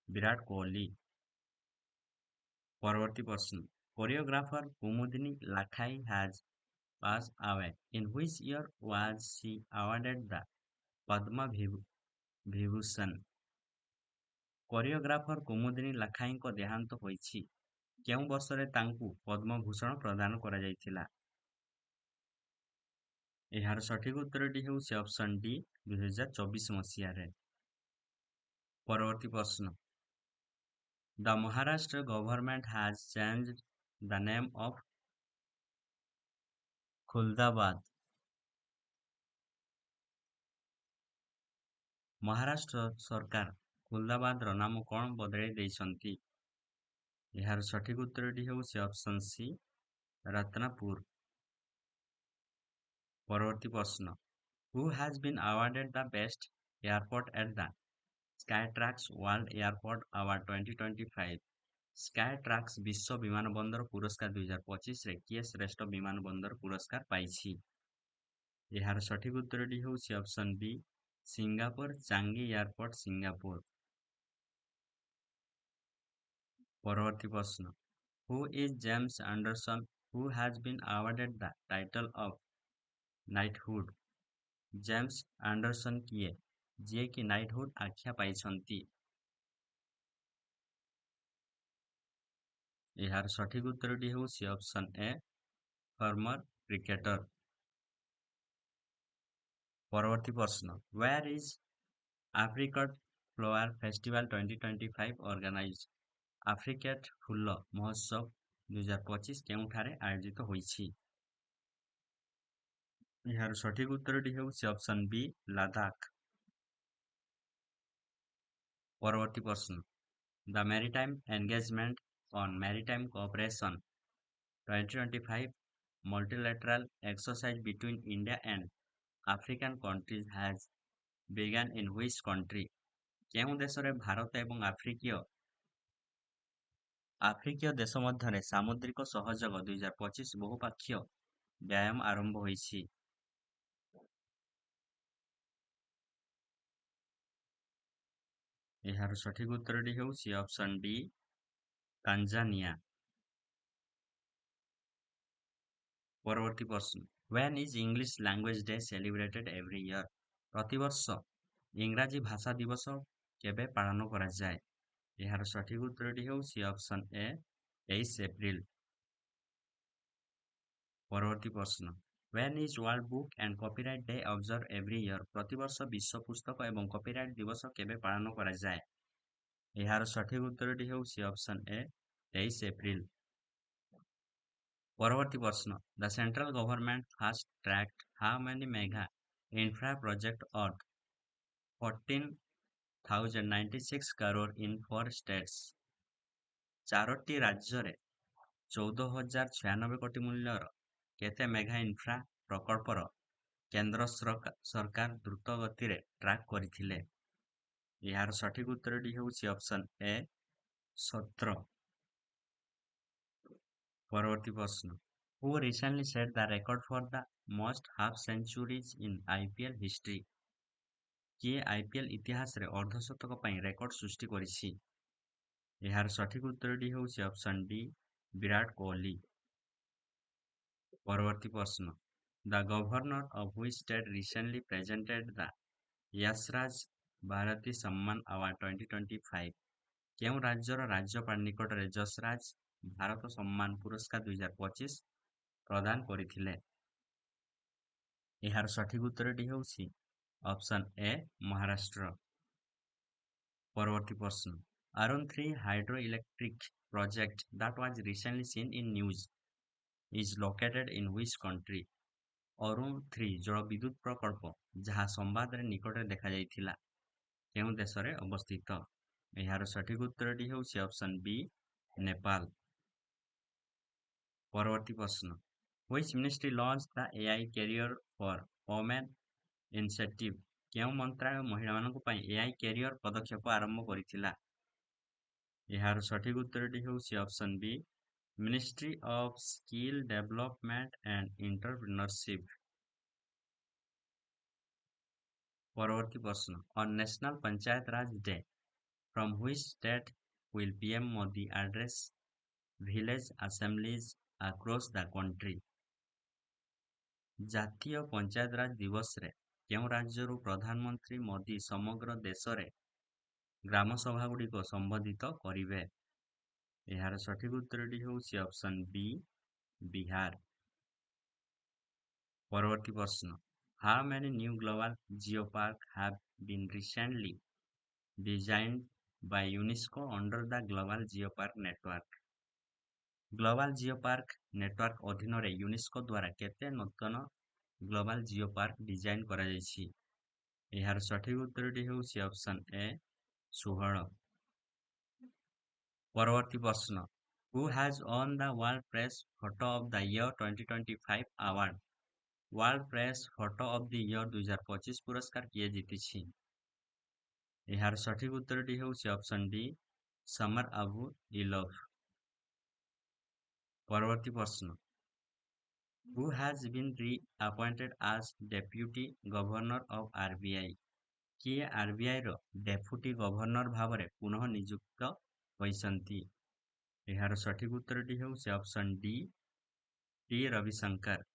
ବିରାଟ କୋହଲି। ପରବର୍ତ୍ତୀ ପ୍ରଶ୍ନ, choreographer Kumudini Lakhia has passed away. In which year was she awarded the Padma Vibhushan? Choreographer Kumudini ଲାଖାଇଙ୍କ ଦେହାନ୍ତ ହୋଇଛି। କେଉଁ ବର୍ଷରେ ତାଙ୍କୁ ପଦ୍ମଭୂଷଣ ପ୍ରଦାନ କରାଯାଇଥିଲା? ଏହାର ସଠିକ ଉତ୍ତରଟି ହେଉଛି ଅପସନ୍ ଡି 2024 ମସିହାରେ। ପରବର୍ତ୍ତୀ ପ୍ରଶ୍ନ, the Maharashtra government has changed the name of Khuldábaଦ Maharashtra ସରକାର କୁଲଦାବାଦର ନାମ କଣ ବଦଳାଇ ଦେଇଛନ୍ତି? ଏହାର ସଠିକ୍ ଉତ୍ତରଟି ହେଉଛି ଅପସନ୍ ସି ରତ୍ନାପୁର। ପରବର୍ତ୍ତୀ ପ୍ରଶ୍ନ, Who has been awarded the best airport at the Skytrax World Airport Award 2025? Skytrax ବିଶ୍ୱ ବିମାନବନ୍ଦର ପୁରସ୍କାର 2025ରେ କିଏ ଶ୍ରେଷ୍ଠ ବିମାନବନ୍ଦର ପୁରସ୍କାର ପାଇଛି? ଏହାର ସଠିକ୍ ଉତ୍ତରଟି ହେଉଛି ଅପସନ୍ ବି ସିଙ୍ଗାପୁର ଚାଙ୍ଗି ଏୟାରପୋର୍ଟ ସିଙ୍ଗାପୁର। ପରବର୍ତ୍ତୀ ପ୍ରଶ୍ନ, Who is James Anderson who has been awarded the title of knighthood? James Anderson କିଏ, ଯିଏକି ନାଇଟହୁଡ୍ ଆଖ୍ୟା ପାଇଛନ୍ତି? ଏହାର ସଠିକ୍ ଉତ୍ତରଟି ହେଉଛି ଅପସନ୍ ଏ ଫର୍ମର କ୍ରିକେଟର। ପରବର୍ତ୍ତୀ ପ୍ରଶ୍ନ, Where is Apricot Flower Festival 2025 organized? ଆଫ୍ରିକେଟ୍ ଫୁଲ ମହୋତ୍ସବ 2025 କେଉଁଠାରେ ଆୟୋଜିତ ହୋଇଛି? ଏହାର ସଠିକ୍ ଉତ୍ତରଟି ହେଉଛି ଅପସନ୍ ବି ଲାଦାଖ। ପରବର୍ତ୍ତୀ ପ୍ରଶ୍ନ, The Maritime Engagement on Maritime Cooperation 2025 multilateral exercise between India and African countries has begun in which country? କେଉଁ ଦେଶରେ ଭାରତ ଏବଂ ଆଫ୍ରିକୀୟ ଦେଶ ମଧ୍ୟରେ ସାମୁଦ୍ରିକ ସହଯୋଗ 2025 ବହୁପାକ୍ଷୀୟ ବ୍ୟାୟାମ ଆରମ୍ଭ ହୋଇଛି? ଏହାର ସଠିକ୍ ଉତ୍ତରଟି ହେଉଛି ଅପସନ୍ ଡି ତାଞ୍ଜାନିଆ। ପରବର୍ତ୍ତୀ ପ୍ରଶ୍ନ, When is English Language Day celebrated every year? ପ୍ରତିବର୍ଷ ଇଂରାଜୀ ଭାଷା ଦିବସ କେବେ ପାଳନ କରାଯାଏ? ଏହାର ସଠିକ୍ ଉତ୍ତରଟି ହେଉଛି ଅପସନ୍ ଏ 23 ଏପ୍ରିଲ। ପରବର୍ତ୍ତୀ ପ୍ରଶ୍ନ, When is World Book and Copyright Day observed every year? ପ୍ରତିବର୍ଷ ବିଶ୍ୱ ପୁସ୍ତକ ଏବଂ କପିରାଇଟ୍ ଦିବସ କେବେ ପାଳନ କରାଯାଏ? ଏହାର ସଠିକ୍ ଉତ୍ତରଟି ହେଉଛି ଅପସନ୍ ଏ 23 ଏପ୍ରିଲ। ପରବର୍ତ୍ତୀ ପ୍ରଶ୍ନ, The central government fast tracked how many mega infra project worth 14,096 crore in 4 states? ଚାରୋଟି ରାଜ୍ୟରେ 14,096 କୋଟି ମୂଲ୍ୟର କେତେ ମେଗା ଇନଫ୍ରା ପ୍ରକଳ୍ପର କେନ୍ଦ୍ର ସରକାର ଦ୍ରୁତ ଗତିରେ ଟ୍ରାକ୍ କରିଥିଲେ? ଏହାର ସଠିକ୍ ଉତ୍ତରଟି ହେଉଛି ଅପସନ୍ ଏ 17। ପରବର୍ତ୍ତୀ ପ୍ରଶ୍ନ, Who recently set the record for the most half centuries in IPL history? କିଏ IPL ଇତିହାସରେ ଅର୍ଦ୍ଧଶତକ ପାଇଁ ରେକର୍ଡ ସୃଷ୍ଟି କରିଛି? ଏହାର ସଠିକ୍ ଉତ୍ତରଟି ହେଉଛି ଅପସନ୍ ଡି ବିରାଟ କୋହଲି। ପରବର୍ତ୍ତୀ ପ୍ରଶ୍ନ, The governor of which state recently presented the Yash Raj Bharati ସମ୍ମାନ ଆୱାର୍ଡ 2025? କେଉଁ ରାଜ୍ୟର ରାଜ୍ୟପାଳ ନିକଟରେ ଯଶରାଜ ଭାରତ ସମ୍ମାନ ପୁରସ୍କାର 2025 ପ୍ରଦାନ କରିଥିଲେ? ଏହାର ସଠିକ୍ ଉତ୍ତରଟି ହେଉଛି ଅପସନ୍ ଏ ମହାରାଷ୍ଟ୍ର। ପରବର୍ତ୍ତୀ ପ୍ରଶ୍ନ, Arun 3 hydroelectric project that was recently seen in news is located in which country? Arun 3 ଜଳବିଦ୍ୟୁତ ପ୍ରକଳ୍ପ ଯାହା ସମ୍ବାଦରେ ନିକଟରେ ଦେଖାଯାଇଥିଲା କେଉଁ ଦେଶରେ ଅବସ୍ଥିତ? ଏହାର ସଠିକ୍ ଉତ୍ତରଟି ହେଉଛି ଅପସନ୍ ବି ନେପାଳ। ପରବର୍ତ୍ତୀ ପ୍ରଶ୍ନ, Which ministry launched the AI career for women initiative? କେଉଁ ମନ୍ତ୍ରାଳୟ ମହିଳାମାନଙ୍କ ପାଇଁ AI କ୍ୟାରିୟର ପଦକ୍ଷେପ ଆରମ୍ଭ କରିଥିଲା? ଏହାର ସଠିକ୍ ଉତ୍ତରଟି ହେଉଛି option B ministry of skill development and entrepreneurship. ପରବର୍ତ୍ତୀ ପ୍ରଶ୍ନ, On National Panchayat Raj Day, from which state will PM Modi address village assemblies across the country? ଜାତୀୟ ପଞ୍ଚାୟତରାଜ ଦିବସରେ କେଉଁ ରାଜ୍ୟରୁ ପ୍ରଧାନମନ୍ତ୍ରୀ ମୋଦି ସମଗ୍ର ଦେଶରେ ଗ୍ରାମ ସଭାଗୁଡ଼ିକ ସମ୍ବୋଧିତ କରିବେ? ଏହାର ସଠିକ୍ ଉତ୍ତରଟି ହେଉଛି ଅପସନ୍ ବି ବିହାର। ପରବର୍ତ୍ତୀ ପ୍ରଶ୍ନ, How many new global geoparks have been recently designed by UNESCO under the Global Geopark Network? Global geopark network ଅଧୀନରେ ୟୁନେସ୍କୋ ଦ୍ୱାରା କେତେ ନୂତନ ଗ୍ଲୋବାଲ ଜିଓପାର୍କ ଡିଜାଇନ୍ କରାଯାଇଛି? ଏହାର ସଠିକ ଉତ୍ତରଟି ହେଉଛି ଅପସନ୍ ଏ 16। ପରବର୍ତ୍ତୀ ପ୍ରଶ୍ନ, who has won the World Press Photo of the Year 2025 award? World press photo of the year 2025 ପୁରସ୍କାର କିଏ ଜିତିଛି? ଏହାର ସଠିକ ଉତ୍ତରଟି ହେଉଛି ଅପସନ୍ ଡି ସମର ଆବୁ ଇଲଭ। ପରବର୍ତ୍ତୀ ପ୍ରଶ୍ନ, who has been reappointed as deputy governor of RBI? କିଏ ଆରବିଆଇର ଡେପୁଟି ଗଭର୍ଣ୍ଣର ଭାବରେ ପୁନଃ ନିଯୁକ୍ତ ହୋଇଛନ୍ତି? ଏହାର ସଠିକ ଉତ୍ତରଟି ହେଉଛି option D T Rabishankar.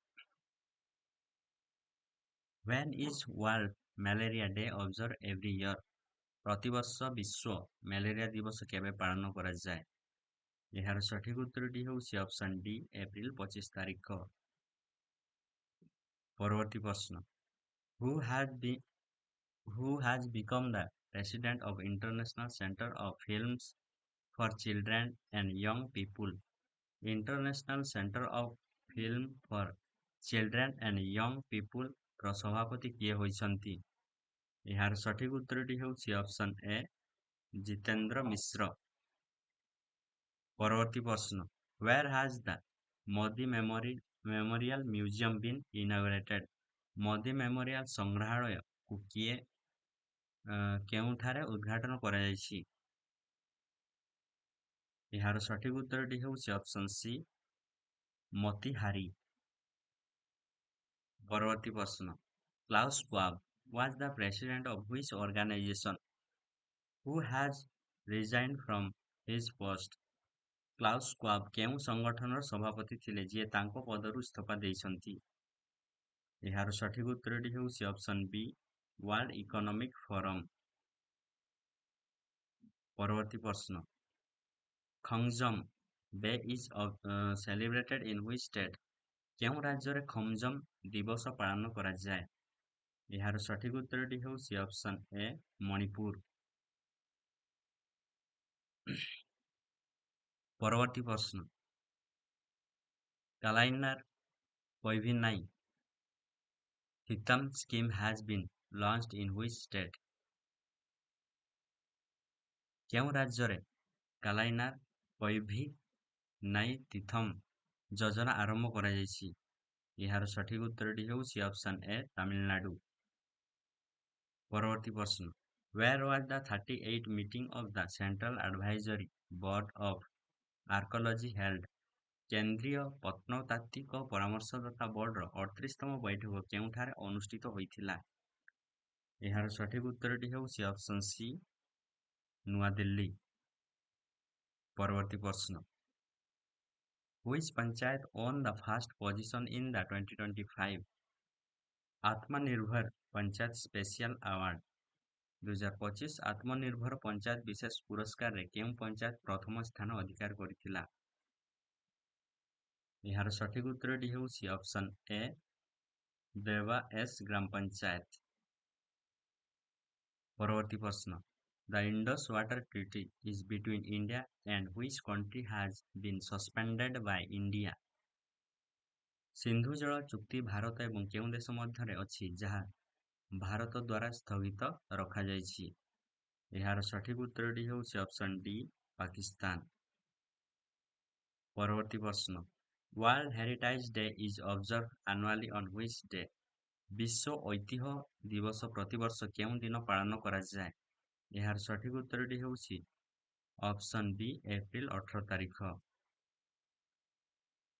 When is World Malaria Day observed every year? ପ୍ରତିବର୍ଷ ବିଶ୍ୱ ମ୍ୟାଲେରିଆ ଦିବସ କେବେ ପାଳନ କରାଯାଏ? ଏହାର ସଠିକ ଉତ୍ତରଟି ହେଉଛି ଅପସନ୍ ଡି ଏପ୍ରିଲ 25 ତାରିଖ। ପରବର୍ତ୍ତୀ ପ୍ରଶ୍ନ, who has been who has become the president of International Center of Films for Children and Young People? International Center of Film for Children and Young People ର ସଭାପତି କିଏ ହୋଇଛନ୍ତି? ଏହାର ସଠିକ ଉତ୍ତରଟି ହେଉଛି ଅପସନ୍ ଏ ଜିତେନ୍ଦ୍ର ମିଶ୍ର। ପରବର୍ତ୍ତୀ ପ୍ରଶ୍ନ, where has the Modi memorial museum been inaugurated? Modi memorial ସଂଗ୍ରହାଳୟକୁ କେଉଁଠାରେ ଉଦ୍ଘାଟନ କରାଯାଇଛି? ଏହାର ସଠିକ ଉତ୍ତରଟି ହେଉଛି ଅପସନ୍ ସି ମୋତିହାରି। ପରବର୍ତ୍ତୀ ପ୍ରଶ୍ନ, Klaus swab was the president of which organization? Who has resigned from his post? Klaus swab କେଉଁ ସଂଗଠନର ସଭାପତି ଥିଲେ ଯିଏ ତାଙ୍କ ପଦରୁ ଇସ୍ତଫା ଦେଇଛନ୍ତି? ଏହାର ସଠିକ ଉତ୍ତରଟି ହେଉଛି option B world economic forum. ପରବର୍ତ୍ତୀ ପ୍ରଶ୍ନ, Khongjom day is celebrated in which state? କେଉଁ ରାଜ୍ୟରେ ଖଂଜମ ଦିବସ ପାଳନ କରାଯାଏ? ଏହାର ସଠିକ ଉତ୍ତରଟି ହେଉଛି ଅପସନ୍ ଏ ମଣିପୁର। ପରବର୍ତ୍ତୀ ପ୍ରଶ୍ନ, କାଲାଇନାର କୋଇଭିନାଇ ହିତମ୍ scheme has been launched in which state? କେଉଁ ରାଜ୍ୟରେ କାଲାଇନାର କୋଇଭିନାଇଥିଥମ୍ ଯୋଜନା ଆରମ୍ଭ କରାଯାଇଛି? ଏହାର ସଠିକ ଉତ୍ତରଟି ହେଉଛି ଅପସନ୍ ଏ ତାମିଲନାଡୁ। ପରବର୍ତ୍ତୀ ପ୍ରଶ୍ନ, where was the 38th meeting of the Central Advisory Board of Archaeology held? କେନ୍ଦ୍ରୀୟ ପ୍ରତ୍ନତାତ୍ତ୍ୱିକ ପରାମର୍ଶଦାତା ବୋର୍ଡର 38ତମ ବୈଠକ କେଉଁଠାରେ ଅନୁଷ୍ଠିତ ହୋଇଥିଲା? ଏହାର ସଠିକ ଉତ୍ତରଟି ହେଉଛି ଅପସନ୍ ସି ନୂଆଦିଲ୍ଲୀ। ପରବର୍ତ୍ତୀ ପ୍ରଶ୍ନ, which panchayat won the first position in the 2025 Atmanirbhar panchayat special award? 2025 ଆତ୍ମନିର୍ଭର ପଞ୍ଚାୟତ ବିଶେଷ ପୁରସ୍କାରରେ କେଉଁ ପଞ୍ଚାୟତ ପ୍ରଥମ ସ୍ଥାନ ଅଧିକାର କରିଥିଲା? ଏହାର ସଠିକ ଉତ୍ତରଟି ହେଉଛି ଅପସନ୍ ଏ ଦେବା ଏସ୍ ଗ୍ରାମ ପଞ୍ଚାୟତ। ପରବର୍ତ୍ତୀ ପ୍ରଶ୍ନ, the Indus Water Treaty is between India and which country has been suspended by India? Sindhu ଜଳ ଚୁକ୍ତି ଭାରତ ଏବଂ କେଉଁ ଦେଶ ମଧ୍ୟରେ ଅଛି ଯାହା ଭାରତ ଦ୍ୱାରା ସ୍ଥଗିତ ରଖାଯାଇଛି? ଏହାର ସଠିକ ଉତ୍ତରଟି ହେଉଛି ଅପସନ୍ ଡି ପାକିସ୍ତାନ। ପରବର୍ତ୍ତୀ ପ୍ରଶ୍ନ, world heritage day is observed annually on which day? ବିଶ୍ୱ ଐତିହ୍ୟ ଦିବସ ପ୍ରତିବର୍ଷ କେଉଁ ଦିନ ପାଳନ କରାଯାଏ? ଏହାର ସଠିକ ଉତ୍ତରଟି ହେଉଛି ଅପସନ୍ ବି ଏପ୍ରିଲ 18 ତାରିଖ।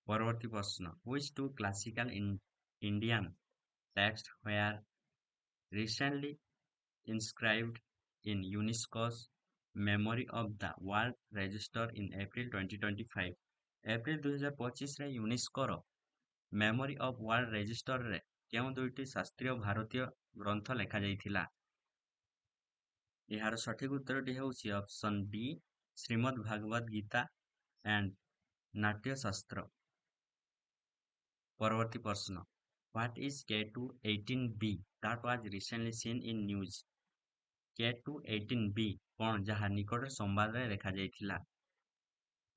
ପରବର୍ତ୍ତୀ ପ୍ରଶ୍ନ, which two classical Indian texts were recently inscribed in UNESCO's Memory of the World Register in April 2025? April 2025ରେ ୟୁନେସ୍କୋର ମେମୋରି ଅଫ୍ ୱାର୍ଲଡ ରେଜିଷ୍ଟରରେ କେଉଁ ଦୁଇଟି ଶାସ୍ତ୍ରୀୟ ଭାରତୀୟ ଗ୍ରନ୍ଥ ଲେଖାଯାଇଥିଲା? ଏହାର ସଠିକ ଉତ୍ତରଟି ହେଉଛି option D Shrimad Bhagavad Gita and Natyashastra. ପରବର୍ତ୍ତୀ ପ୍ରଶ୍ନ, what is K218b that was recently seen in news? K218b କ'ଣ ଯାହା ନିକଟରେ ସମ୍ବାଦରେ ଲେଖାଯାଇଥିଲା?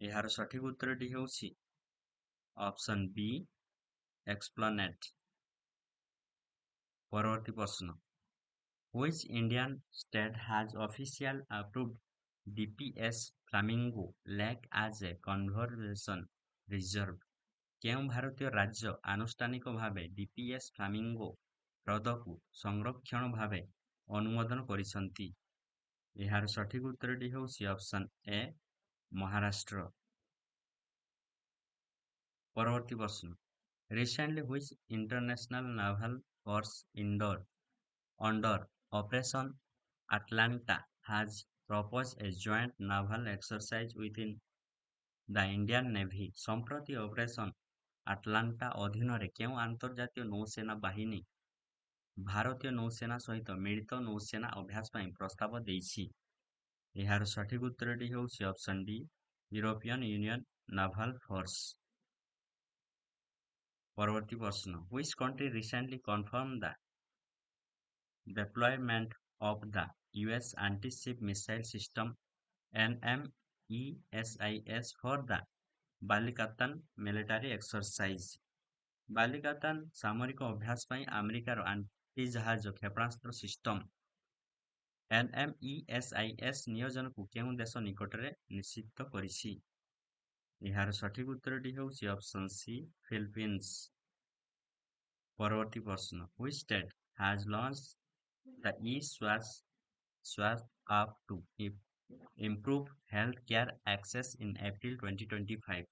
ଏହାର ସଠିକ ଉତ୍ତରଟି ହେଉଛି ଅପସନ୍ ବି ଏକ୍ସପ୍ଲାନେଟ୍। ପରବର୍ତ୍ତୀ ପ୍ରଶ୍ନ, Which Indian state has officially approved DPS Flamingo Lake as a conservation reserve? କେଉଁ ଭାରତୀୟ ରାଜ୍ୟ ଆନୁଷ୍ଠାନିକ ଭାବେ ଡିପିଏସ୍ ଫ୍ଲାମିଙ୍ଗୋ ହ୍ରଦକୁ ସଂରକ୍ଷଣ ଭାବେ ଅନୁମୋଦନ କରିଛନ୍ତି? ଏହାର ସଠିକ ଉତ୍ତରଟି ହେଉଛି ଅପସନ୍ ଏ ମହାରାଷ୍ଟ୍ର। ପରବର୍ତ୍ତୀ ପ୍ରଶ୍ନ, recently which international naval force under Operation Atlanta has proposed a joint naval exercise within the Indian Navy? ସମ୍ପ୍ରତି ଅପରେସନ୍ ଆଟଲାଣ୍ଟା ଅଧୀନରେ କେଉଁ ଆନ୍ତର୍ଜାତୀୟ ନୌସେନା ବାହିନୀ ଭାରତୀୟ ନୌସେନା ସହିତ ମିଳିତ ନୌସେନା ଅଭ୍ୟାସ ପାଇଁ ପ୍ରସ୍ତାବ ଦେଇଛି? ଏହାର ସଠିକ ଉତ୍ତରଟି ହେଉଛି option D European union naval force. ପରବର୍ତ୍ତୀ ପ୍ରଶ୍ନ, which country recently confirmed the deployment of the US anti-ship missile system NMESIS for the Balikatan military exercise? Balikatan ସାମରିକ ଅଭ୍ୟାସ ପାଇଁ ଆମେରିକାର ଆଣ୍ଟି-ଜାହାଜ କ୍ଷେପଣାସ୍ତ୍ର ସିଷ୍ଟମ NMESIS ନିୟୋଜନକୁ କେଉଁ ଦେଶ ନିକଟରେ ନିଷିଦ୍ଧ କରିଛି? ଏହାର ସଠିକ ଉତ୍ତରଟି ହେଉଛି ଅପସନ୍ ସି ଫିଲିପିନ୍ସ। ପରବର୍ତ୍ତୀ ପ୍ରଶ୍ନ, which state has launched the e-Swasth app to improve healthcare access in April 2025?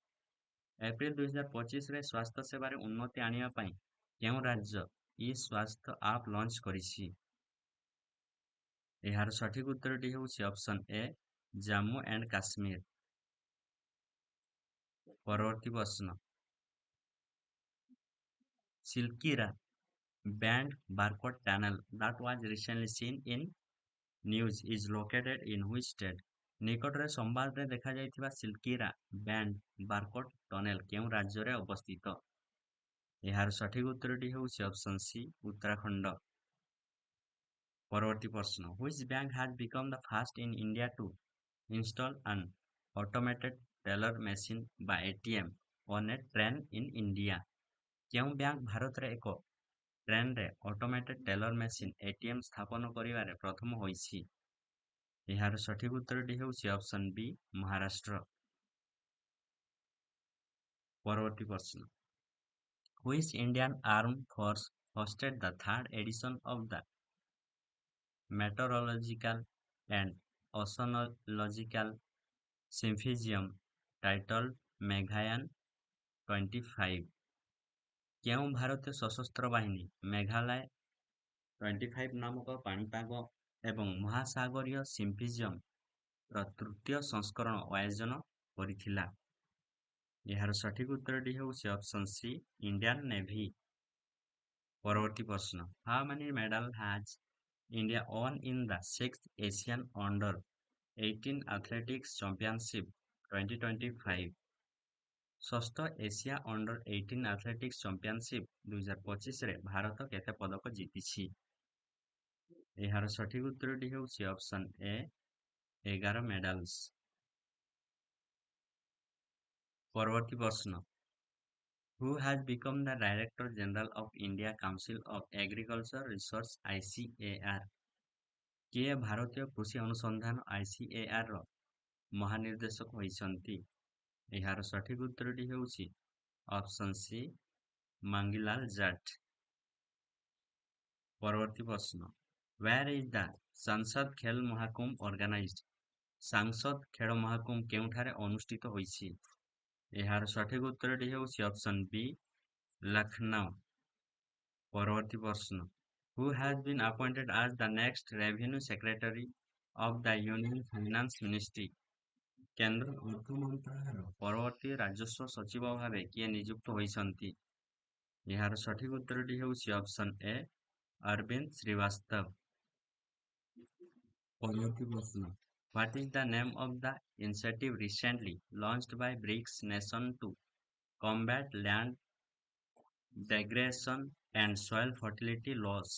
April 2025ରେ ସ୍ୱାସ୍ଥ୍ୟ ସେବାରେ ଉନ୍ନତି ଆଣିବା ପାଇଁ କେଉଁ ରାଜ୍ୟ ଇ-ସ୍ୱାସ୍ଥ୍ୟ ଆପ୍ ଲଞ୍ଚ କରିଛି? ଏହାର ସଠିକ ଉତ୍ତରଟି ହେଉଛି option A Jammu and Kashmir. ପରବର୍ତ୍ତୀ ପ୍ରଶ୍ନ, Silkyra banned barcode tunnel that was recently seen in news is located in which state? ନିକଟରେ ସମ୍ବାଦରେ ଦେଖାଯାଇଥିବା ସିଲ୍କିରା ବ୍ୟାଣ୍ଡ ବାରକୋଡ୍ ଟନେଲ କେଉଁ ରାଜ୍ୟରେ ଅବସ୍ଥିତ? ଏହାର ସଠିକ ଉତ୍ତରଟି ହେଉଛି ଅପସନ୍ ସି ଉତ୍ତରାଖଣ୍ଡ। ପରବର୍ତ୍ତୀ ପ୍ରଶ୍ନ, which bank has become the first in India to install an automated teller machine by ATM on a train in India? କେଉଁ ବ୍ୟାଙ୍କ ଭାରତରେ ଏକ ଟ୍ରେନରେ ଅଟୋମେଟେଡ୍ ଟେଲର ମେସିନ୍ ଏଟିଏମ୍ ସ୍ଥାପନ କରିବାରେ ପ୍ରଥମ ହୋଇଛି? ଏହାର ସଠିକ ଉତ୍ତରଟି ହେଉଛି ଅପସନ୍ ବି ମହାରାଷ୍ଟ୍ର। ପରବର୍ତ୍ତୀ ପ୍ରଶ୍ନ, which Indian armed force hosted the third edition of the meteorological and oceanological symposium titled Meghayan 25? କେଉଁ ଭାରତୀୟ ସଶସ୍ତ୍ର ବାହିନୀ ମେଘାଳୟ 25 ନାମକ ପାଣିପାଗ ଏବଂ ମହାସାଗରୀୟ ସିମ୍ପୋଜିୟମର ତୃତୀୟ ସଂସ୍କରଣ ଆୟୋଜନ କରିଥିଲା? ଏହାର ସଠିକ ଉତ୍ତରଟି ହେଉଛି ଅପସନ୍ ସି ଇଣ୍ଡିଆନ୍ ନେଭି। ପରବର୍ତ୍ତୀ ପ୍ରଶ୍ନ, how many medal has India won in the 6th Asian Under 18 Athletics Championship 2025? ଷଷ୍ଠ ଏସିଆ ଅଣ୍ଡର 18 ଆଥଲେଟିକ୍ସ ଚାମ୍ପିଅନସିପ୍ 2025ରେ ଭାରତ କେତେ ପଦକ ଜିତିଛି? ଏହାର ସଠିକ ଉତ୍ତରଟି ହେଉଛି ଅପସନ୍ ଏ 11 ମେଡାଲ୍ସ। ପରବର୍ତ୍ତୀ ପ୍ରଶ୍ନ, who has become the Director General of India Council of Agriculture Research ICAR? କିଏ ଭାରତୀୟ କୃଷି ଅନୁସନ୍ଧାନ ICARର ମହାନିର୍ଦ୍ଦେଶକ ହୋଇଛନ୍ତି? ଏହାର ସଠିକ ଉତ୍ତରଟି ହେଉଛି ଅପସନ୍ ସି ମାଙ୍ଗିଲାଲ ଜାଟ୍। ପରବର୍ତ୍ତୀ ପ୍ରଶ୍ନ, where is the ସଂସଦ ଖେଲ ମହାକୁମ୍ଭ organized? ସାଂସଦ ଖେଳ ମହାକୁମ୍ଭ କେଉଁଠାରେ ଅନୁଷ୍ଠିତ ହୋଇଛି? ଏହାର ସଠିକ ଉତ୍ତରଟି ହେଉଛି ଅପସନ୍ ବି ଲକ୍ଷ୍ନୌ। ପରବର୍ତ୍ତୀ ପ୍ରଶ୍ନ, who has been appointed as the next revenue secretary of the Union Finance Ministry? କେନ୍ଦ୍ର ଅର୍ଥ ମନ୍ତ୍ରାଳୟର ପରବର୍ତ୍ତୀ ରାଜସ୍ୱ ସଚିବ ଭାବେ କିଏ ନିଯୁକ୍ତ ହୋଇଛନ୍ତି? ଏହାର ସଠିକ ଉତ୍ତରଟି ହେଉଛି ଅପସନ୍ ଏ ଅରବିନ୍ଦ ଶ୍ରୀବାସ୍ତବ। ପରବର୍ତ୍ତୀ ପ୍ରଶ୍ନ, what is the name of the initiative recently launched by BRICS nation to combat land degradation and soil fertility loss?